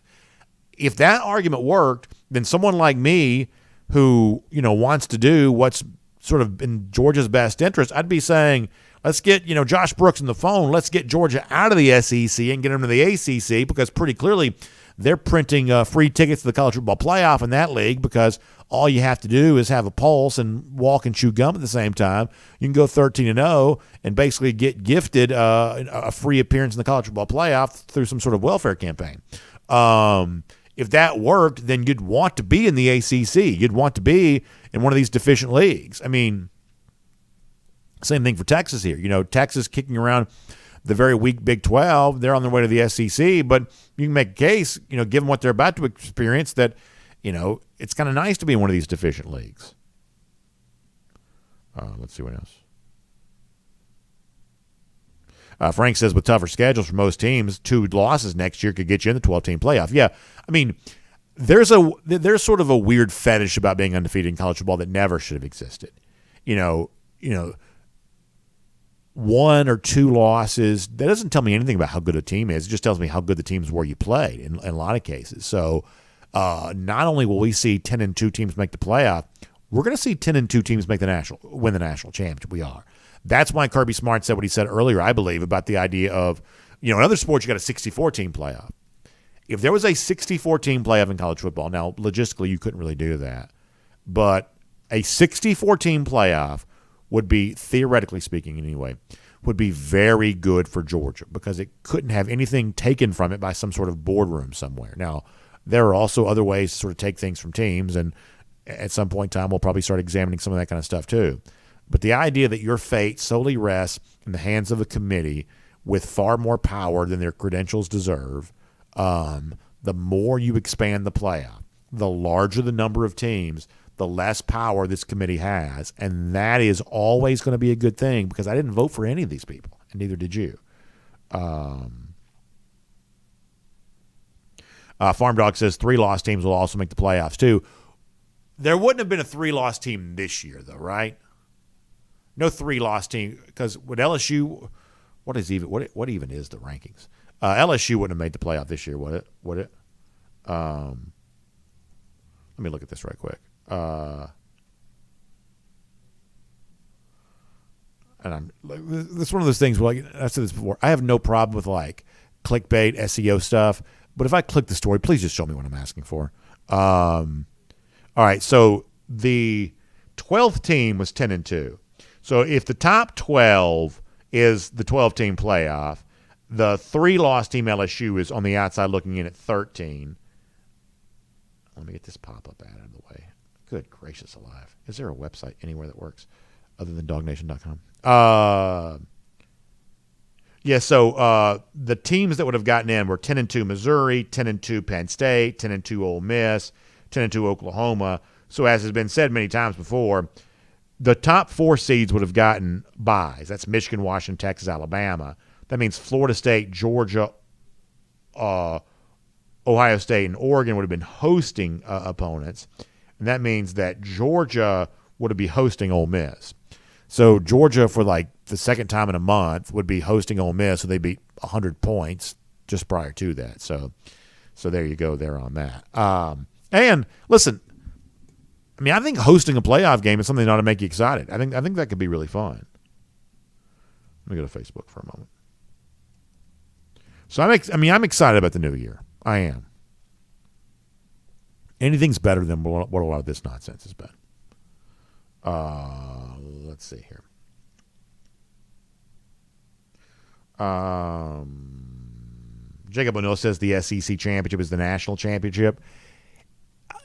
Speaker 2: If that argument worked, then someone like me who, wants to do what's sort of in Georgia's best interest, I'd be saying, let's get, Josh Brooks on the phone. Let's get Georgia out of the SEC and get them to the ACC, because pretty clearly they're printing free tickets to the college football playoff in that league, because all you have to do is have a pulse and walk and chew gum at the same time. You can go 13-0 and basically get gifted a free appearance in the college football playoff through some sort of welfare campaign. If that worked, then you'd want to be in the ACC. You'd want to be in one of these deficient leagues. I mean, same thing for Texas here. Texas kicking around the very weak Big 12. They're on their way to the SEC, but you can make a case, given what they're about to experience, that, it's kind of nice to be in one of these deficient leagues. Let's see what else. Frank says with tougher schedules for most teams, 2 losses next year could get you in the 12-team playoff. Yeah, I mean, there's sort of a weird fetish about being undefeated in college football that never should have existed. 1 or 2 losses, that doesn't tell me anything about how good a team is. It just tells me how good the teams were you played in a lot of cases. So not only will we see 10-2 teams make the playoff, we're going to see 10-2 teams win the national championship. We are. That's why Kirby Smart said what he said earlier, I believe, about the idea of, in other sports, you got a 64-team playoff. If there was a 64-team playoff in college football, now, logistically, you couldn't really do that, but a 64-team playoff would be, theoretically speaking anyway, would be very good for Georgia, because it couldn't have anything taken from it by some sort of boardroom somewhere. Now, there are also other ways to sort of take things from teams, and at some point in time, we'll probably start examining some of that kind of stuff too. But the idea that your fate solely rests in the hands of a committee with far more power than their credentials deserve, the more you expand the playoff, the larger the number of teams, the less power this committee has. And that is always going to be a good thing, because I didn't vote for any of these people, and neither did you. Farm Dog says 3-loss teams will also make the playoffs too. There wouldn't have been a 3-loss team this year, though, right? No 3-loss team, because with LSU, what even is the rankings? LSU wouldn't have made the playoff this year, would it? Let me look at this right quick. And this is one of those things. Well, I said this before. I have no problem with clickbait, SEO stuff. But if I click the story, please just show me what I'm asking for. All right. So the 12th team was 10-2. So if the top 12 is the 12-team playoff, the 3-loss team LSU is on the outside looking in at 13. Let me get this pop-up ad out of the way. Good gracious alive. Is there a website anywhere that works other than DawgNation.com? So the teams that would have gotten in were 10-2 Missouri, 10-2 Penn State, 10-2 Ole Miss, 10-2 Oklahoma. So as has been said many times before, the top 4 seeds would have gotten byes. That's Michigan, Washington, Texas, Alabama. That means Florida State, Georgia, Ohio State, and Oregon would have been hosting opponents. And that means that Georgia would be hosting Ole Miss. So Georgia, for the second time in a month, would be hosting Ole Miss, so they beat 100 points just prior to that. So there you go there on that. And listen, I think hosting a playoff game is something that ought to make you excited. I think that could be really fun. Let me go to Facebook for a moment. So I'm excited about the new year. I am. Anything's better than what a lot of this nonsense has been. Let's see here. Jacob O'Neill says the SEC championship is the national championship.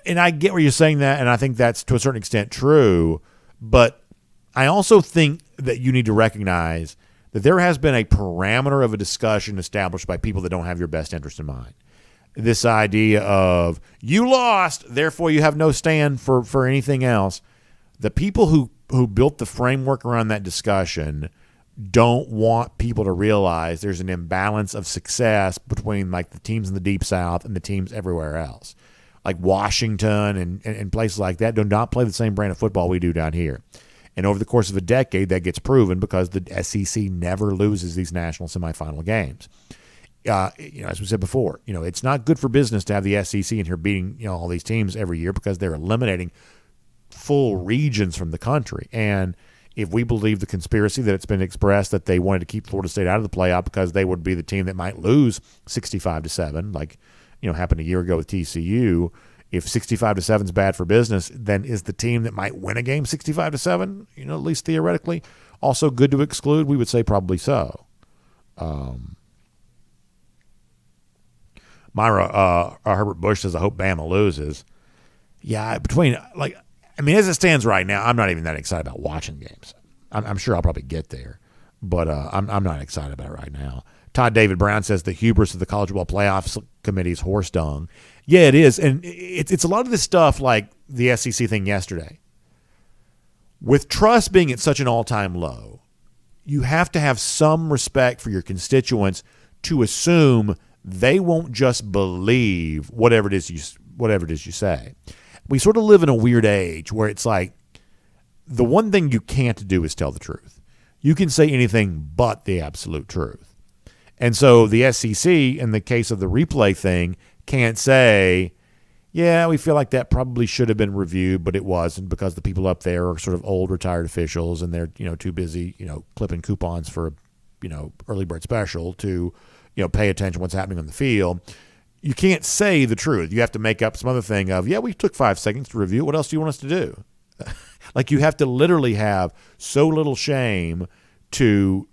Speaker 2: And I get where you're saying that, and I think that's to a certain extent true. But I also think that you need to recognize that there has been a parameter of a discussion established by people that don't have your best interest in mind. This idea of you lost, therefore you have no stand for anything else. The people who built the framework around that discussion don't want people to realize there's an imbalance of success between the teams in the Deep South and the teams everywhere else. Like Washington and places like that do not play the same brand of football we do down here. And over the course of a decade, that gets proven because the SEC never loses these national semifinal games. As we said before, it's not good for business to have the SEC in here beating all these teams every year because they're eliminating full regions from the country. And if we believe the conspiracy that it's been expressed that they wanted to keep Florida State out of the playoff because they would be the team that might lose 65-7, like happened a year ago with TCU. If 65-7 is bad for business, then is the team that might win a game 65-7, at least theoretically, also good to exclude? We would say probably so. Myra Herbert Bush says, I hope Bama loses. Yeah, as it stands right now, I'm not even that excited about watching games. I'm sure I'll probably get there, but I'm not excited about it right now. Todd David Brown says the hubris of the College Football Playoff Committee's horse dung. Yeah, it is, and it's a lot of this stuff like the SEC thing yesterday. With trust being at such an all-time low, you have to have some respect for your constituents to assume they won't just believe whatever it is you say. We sort of live in a weird age where it's like the one thing you can't do is tell the truth. You can say anything but the absolute truth. And so the SEC, in the case of the replay thing, can't say, yeah, we feel like that probably should have been reviewed, but it wasn't because the people up there are sort of old retired officials and they're, too busy, clipping coupons for, early bird special to, pay attention to what's happening on the field. You can't say the truth. You have to make up some other thing of, yeah, we took 5 seconds to review it. What else do you want us to do? Like you have to literally have so little shame to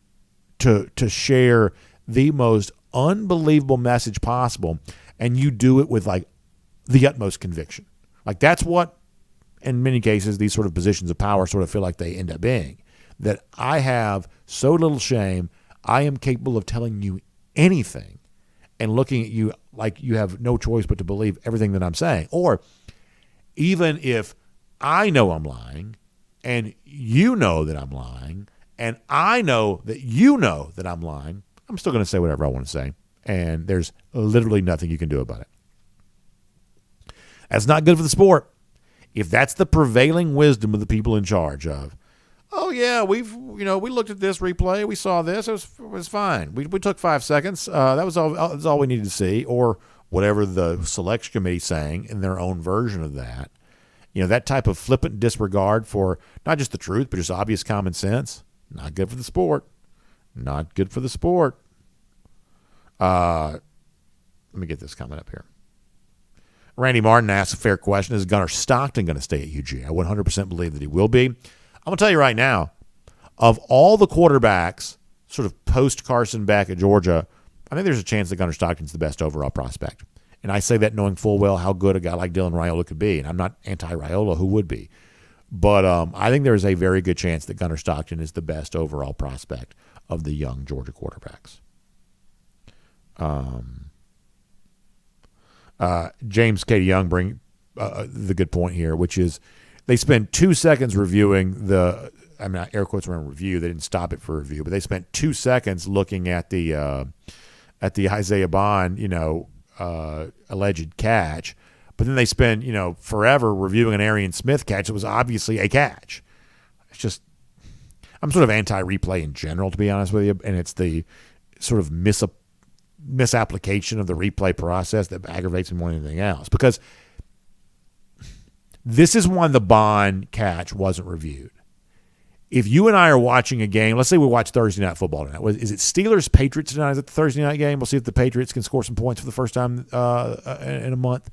Speaker 2: share the most unbelievable message possible, and you do it with like the utmost conviction. Like that's what, in many cases, these sort of positions of power sort of feel like they end up being. That I have so little shame, I am capable of telling you anything and looking at you like you have no choice but to believe everything that I'm saying. Or even if I know I'm lying and you know that I'm lying and I know that you know that I'm lying, I'm still going to say whatever I want to say. And there's literally nothing you can do about it. That's not good for the sport. If that's the prevailing wisdom of the people in charge of, oh yeah, we looked at this replay, we saw this, it was fine. We took 5 seconds. That was all we needed to see, or whatever the selection committee's saying in their own version of that. That type of flippant disregard for not just the truth, but just obvious common sense. Not good for the sport. Not good for the sport. Let me get this comment up here. Randy Martin asks a fair question. Is Gunnar Stockton going to stay at UGA? I 100% believe that he will be. I'm going to tell you right now, of all the quarterbacks sort of post-Carson back at Georgia, I think there's a chance that Gunnar Stockton's the best overall prospect. And I say that knowing full well how good a guy like Dylan Raiola could be. And I'm not anti-Raiola, who would be. But I think there's a very good chance that Gunnar Stockton is the best overall prospect of the young Georgia quarterbacks. James K. Young bring the good point here, which is they spent 2 seconds reviewing air quotes around review. They didn't stop it for review, but they spent 2 seconds looking at the Isaiah Bond, alleged catch. But then they spend, forever reviewing an Arian Smith catch that was obviously a catch. It's just, I'm sort of anti-replay in general, to be honest with you, and it's the sort of misapplication of the replay process that aggravates me more than anything else. Because this is why the Bond catch wasn't reviewed. If you and I are watching a game, let's say we watch Thursday Night Football tonight. Is it Steelers-Patriots tonight? Is it the Thursday night game? We'll see if the Patriots can score some points for the first time in a month.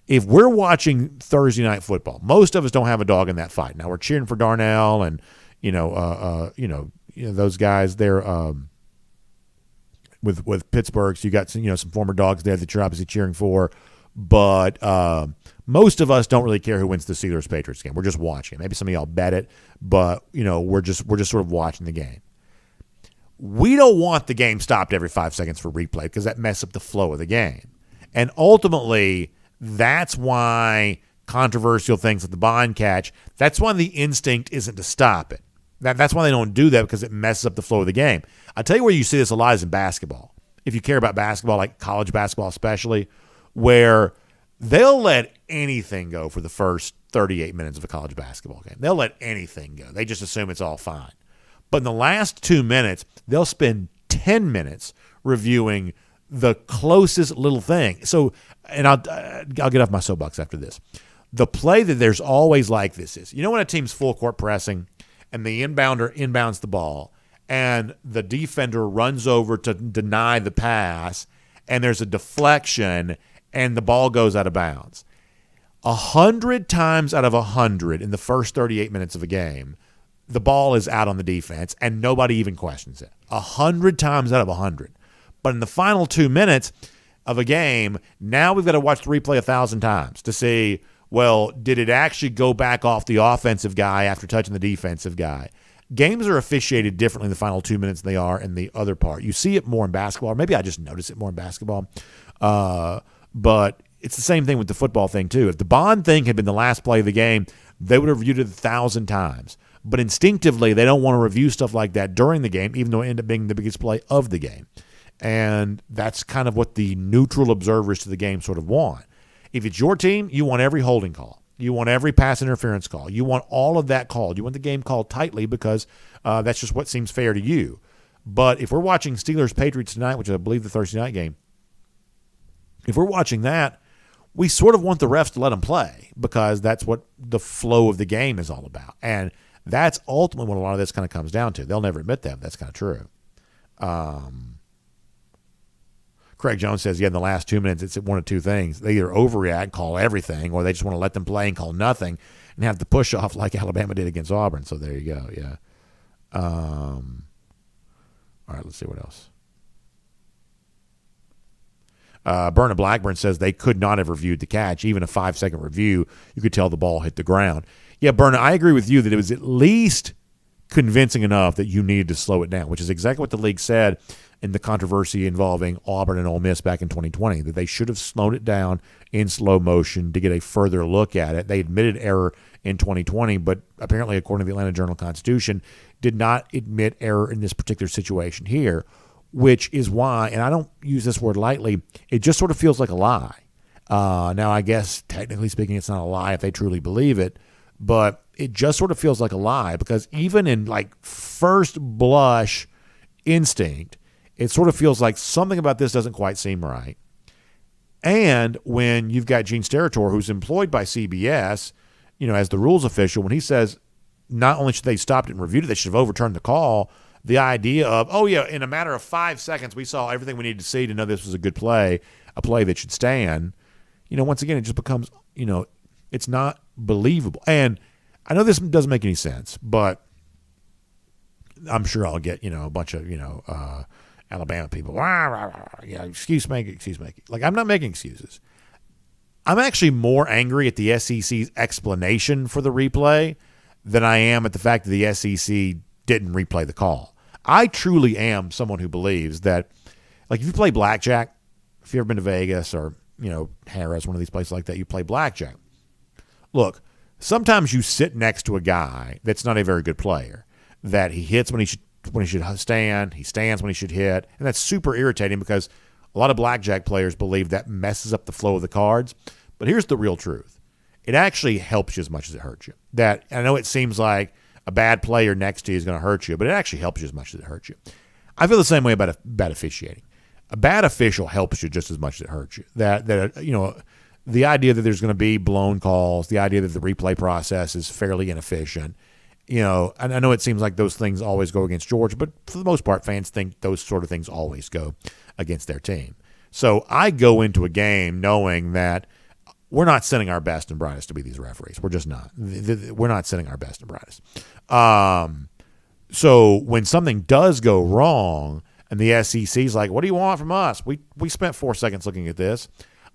Speaker 2: If we're watching Thursday Night Football, most of us don't have a dog in that fight. Now we're cheering for Darnell and those guys there with Pittsburgh. So you got some former dogs there that you're obviously cheering for, but most of us don't really care who wins the Steelers-Patriots game. We're just watching. Maybe some of y'all bet it, but we're just sort of watching the game. We don't want the game stopped every 5 seconds for replay because that messes up the flow of the game. And ultimately, that's why controversial things like the Bond catch, that's why the instinct isn't to stop it. That's why they don't do that, because it messes up the flow of the game. I'll tell you where you see this a lot is in basketball. If you care about basketball, like college basketball especially, where they'll let anything go for the first 38 minutes of a college basketball game. They'll let anything go. They just assume it's all fine. But in the last 2 minutes, they'll spend 10 minutes reviewing the closest little thing. So, and I'll get off my soapbox after this. the play that there's always like this is, when a team's full court pressing and the inbounder inbounds the ball and the defender runs over to deny the pass and there's a deflection and the ball goes out of bounds. 100 times out of 100 in the first 38 minutes of a game, the ball is out on the defense and nobody even questions it. 100 times out of 100. But in the final 2 minutes of a game, now we've got to watch the replay 1,000 times to see, well, did it actually go back off the offensive guy after touching the defensive guy? Games are officiated differently in the final 2 minutes than they are in the other part. You see it more in basketball, or maybe I just notice it more in basketball. But it's the same thing with the football thing, too. If the Bond thing had been the last play of the game, they would have reviewed it 1,000 times. But instinctively, they don't want to review stuff like that during the game, even though it ended up being the biggest play of the game. And that's kind of what the neutral observers to the game sort of want. If it's your team, you want every holding call. You want every pass interference call. You want all of that called. You want the game called tightly because that's just what seems fair to you. But if we're watching Steelers-Patriots tonight, which I believe the Thursday night game, if we're watching that, we sort of want the refs to let them play because that's what the flow of the game is all about. And that's ultimately what a lot of this kind of comes down to. They'll never admit that, but that's kind of true. Craig Jones says, in the last 2 minutes, it's one of two things. They either overreact, call everything, or they just want to let them play and call nothing and have the push-off like Alabama did against Auburn. So there you go, yeah. All right, let's see what else. Berna Blackburn says they could not have reviewed the catch. Even a 5-second review, you could tell the ball hit the ground. Yeah, Berna, I agree with you that it was at least convincing enough that you needed to slow it down, which is exactly what the league said in the controversy involving Auburn and Ole Miss back in 2020, that they should have slowed it down in slow motion to get a further look at it. They admitted error in 2020, but apparently, according to the Atlanta Journal-Constitution, did not admit error in this particular situation here, which is why, and I don't use this word lightly, it just sort of feels like a lie. Now, I guess, technically speaking, it's not a lie if they truly believe it, but it just sort of feels like a lie because even in like first blush instinct, it sort of feels like something about this doesn't quite seem right. And when you've got Gene Steratore, who's employed by CBS, as the rules official, when he says not only should they stop it and reviewed it, they should have overturned the call, the idea of, in a matter of 5 seconds, we saw everything we needed to see to know this was a good play, a play that should stand, once again, it just becomes, it's not believable. And I know this doesn't make any sense, but I'm sure I'll get, a bunch of, Alabama people, excuse me. Like, I'm not making excuses. I'm actually more angry at the SEC's explanation for the replay than I am at the fact that the SEC didn't replay the call. I truly am someone who believes that, like, if you play blackjack, if you've ever been to Vegas or, Harrah's, one of these places like that, you play blackjack. Look, sometimes you sit next to a guy that's not a very good player, that he hits when he should stand, he stands when he should hit, and that's super irritating because a lot of blackjack players believe that messes up the flow of the cards. But here's the real truth. It actually helps you as much as it hurts you. That, I know it seems like a bad player next to you is going to hurt you, but it actually helps you as much as it hurts you. I feel the same way about bad officiating. A bad official helps you just as much as it hurts you. That the idea that there's going to be blown calls, the idea that the replay process is fairly inefficient, and I know it seems like those things always go against Georgia, but for the most part, fans think those sort of things always go against their team. So I go into a game knowing that we're not sending our best and brightest to be these referees. We're just not. We're not sending our best and brightest. So when something does go wrong and the SEC's like, what do you want from us? We spent 4 seconds looking at this.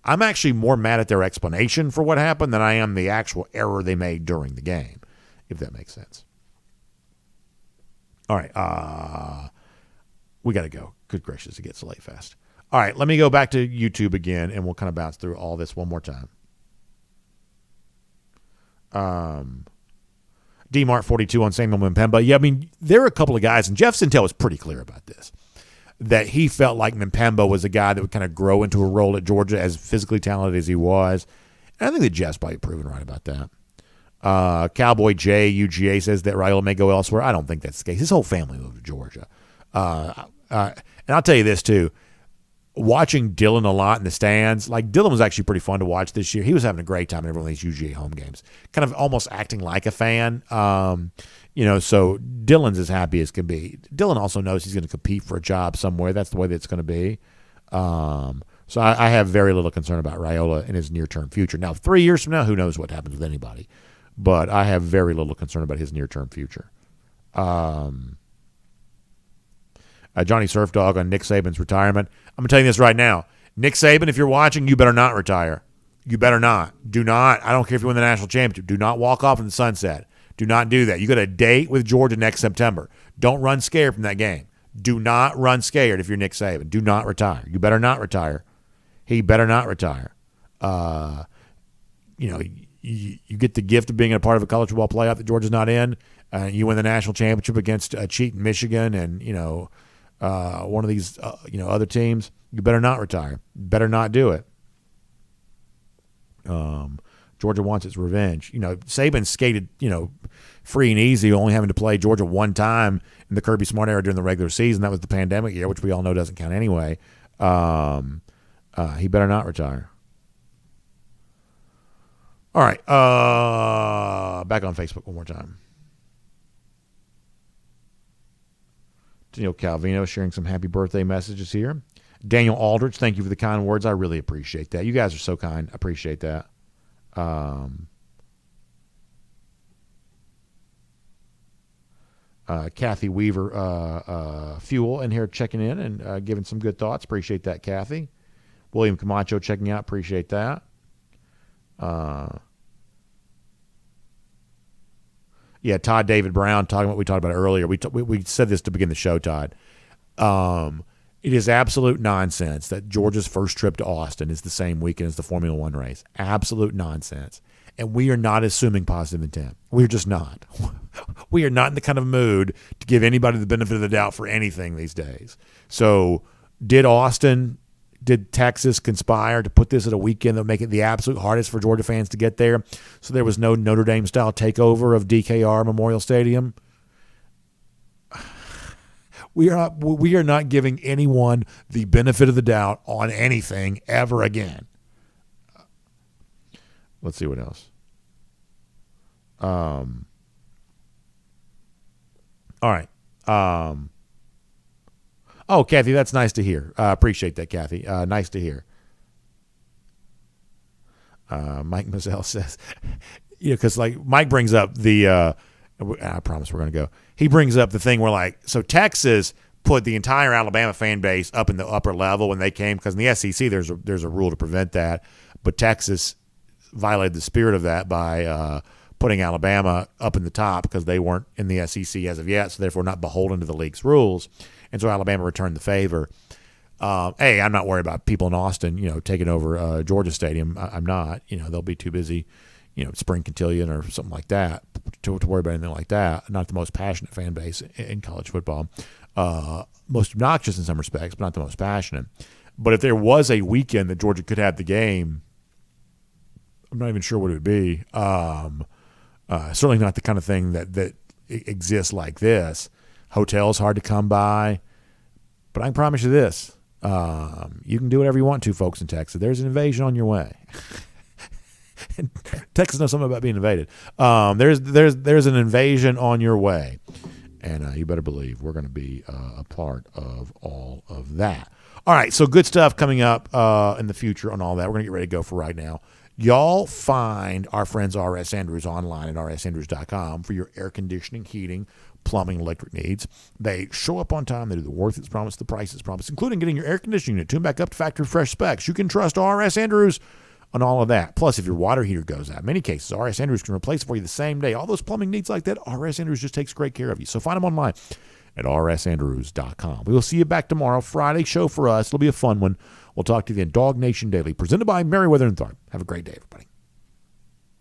Speaker 2: I'm actually more mad at their explanation for what happened than I am the actual error they made during the game, if that makes sense. All right. We got to go. Good gracious, it gets late fast. All right, let me go back to YouTube again, and we'll kind of bounce through all this one more time. DMart42 on Samuel Mpemba. Yeah, I mean, there are a couple of guys, and Jeff Sintel was pretty clear about this, that he felt like Mpemba was a guy that would kind of grow into a role at Georgia as physically talented as he was. And I think that Jeff's probably proven right about that. Cowboy J, UGA, says that Raiola may go elsewhere. I don't think that's the case. His whole family moved to Georgia. And I'll tell you this, too. watching Dylan a lot in the stands. Like, Dylan was actually pretty fun to watch this year. He was having a great time in every one of these UGA home games, kind of almost acting like a fan. So Dylan's as happy as can be. Dylan also knows he's going to compete for a job somewhere. That's the way that it's going to be. So I have very little concern about Raiola in his near-term future. Now, 3 years from now, who knows what happens with anybody. But I have very little concern about his near-term future. Johnny Surfdog on Nick Saban's retirement. I'm going to tell you this right now. Nick Saban, if you're watching, you better not retire. You better not. Do not. I don't care if you win the national championship. Do not walk off in the sunset. Do not do that. You got a date with Georgia next September. Don't run scared from that game. Do not run scared if you're Nick Saban. Do not retire. You better not retire. He better not retire. You get the gift of being a part of a college football playoff that Georgia's not in. You win the national championship against cheating Michigan and, one of these, other teams. You better not retire. Better not do it. Georgia wants its revenge. Saban skated, free and easy, only having to play Georgia one time in the Kirby Smart era during the regular season. That was the pandemic year, which we all know doesn't count anyway. He better not retire. All right. Back on Facebook one more time. Daniel Calvino sharing some happy birthday messages here. Daniel Aldrich, thank you for the kind words. I really appreciate that. You guys are so kind. I appreciate that. Kathy Weaver Fuel in here checking in and giving some good thoughts. Appreciate that, Kathy. William Camacho checking out. Appreciate that. Todd David Brown talking about what we talked about earlier. We said this to begin the show, Todd. It is absolute nonsense that Georgia's first trip to Austin is the same weekend as the Formula One race. Absolute nonsense. And we are not assuming positive intent. We're just not. We are not in the kind of mood to give anybody the benefit of the doubt for anything these days. So did Texas conspire to put this at a weekend that would make it the absolute hardest for Georgia fans to get there so there was no Notre Dame-style takeover of DKR Memorial Stadium? We are not giving anyone the benefit of the doubt on anything ever again. Let's see what else. All right. Oh, Kathy, that's nice to hear. Appreciate that, Kathy. Nice to hear. Mike Mazzell says, because Mike brings up the, I promise we're going to go. He brings up the thing where so Texas put the entire Alabama fan base up in the upper level when they came, because in the SEC there's a rule to prevent that, but Texas violated the spirit of that by putting Alabama up in the top because they weren't in the SEC as of yet, so therefore not beholden to the league's rules. And so Alabama returned the favor. I'm not worried about people in Austin, taking over Georgia Stadium. I'm not. They'll be too busy, spring cotillion or something like that to worry about anything like that. Not the most passionate fan base in college football. Most obnoxious in some respects, but not the most passionate. But if there was a weekend that Georgia could have the game, I'm not even sure what it would be. Certainly not the kind of thing that exists like this. Hotels hard to come by. But I can promise you this. You can do whatever you want to, folks in Texas. There's an invasion on your way. And Texas knows something about being invaded. There's an invasion on your way. And you better believe we're going to be a part of all of that. All right, so good stuff coming up in the future on all that. We're going to get ready to go for right now. Y'all find our friends R.S. Andrews online at rsandrews.com for your air conditioning, heating, plumbing, electric needs. They show up on time. They do the work that's promised, the price that's promised, including getting your air conditioning unit tuned back up to factory fresh specs. You can trust R.S. Andrews on all of that. Plus, if your water heater goes out, in many cases, R.S. Andrews can replace it for you the same day. All those plumbing needs like that, R.S. Andrews just takes great care of you. So find them online at rsandrews.com. We will see you back tomorrow. Friday show for us. It'll be a fun one. We'll talk to you then. DawgNation Daily, presented by Merriweather and Tharp. Have a great day, everybody.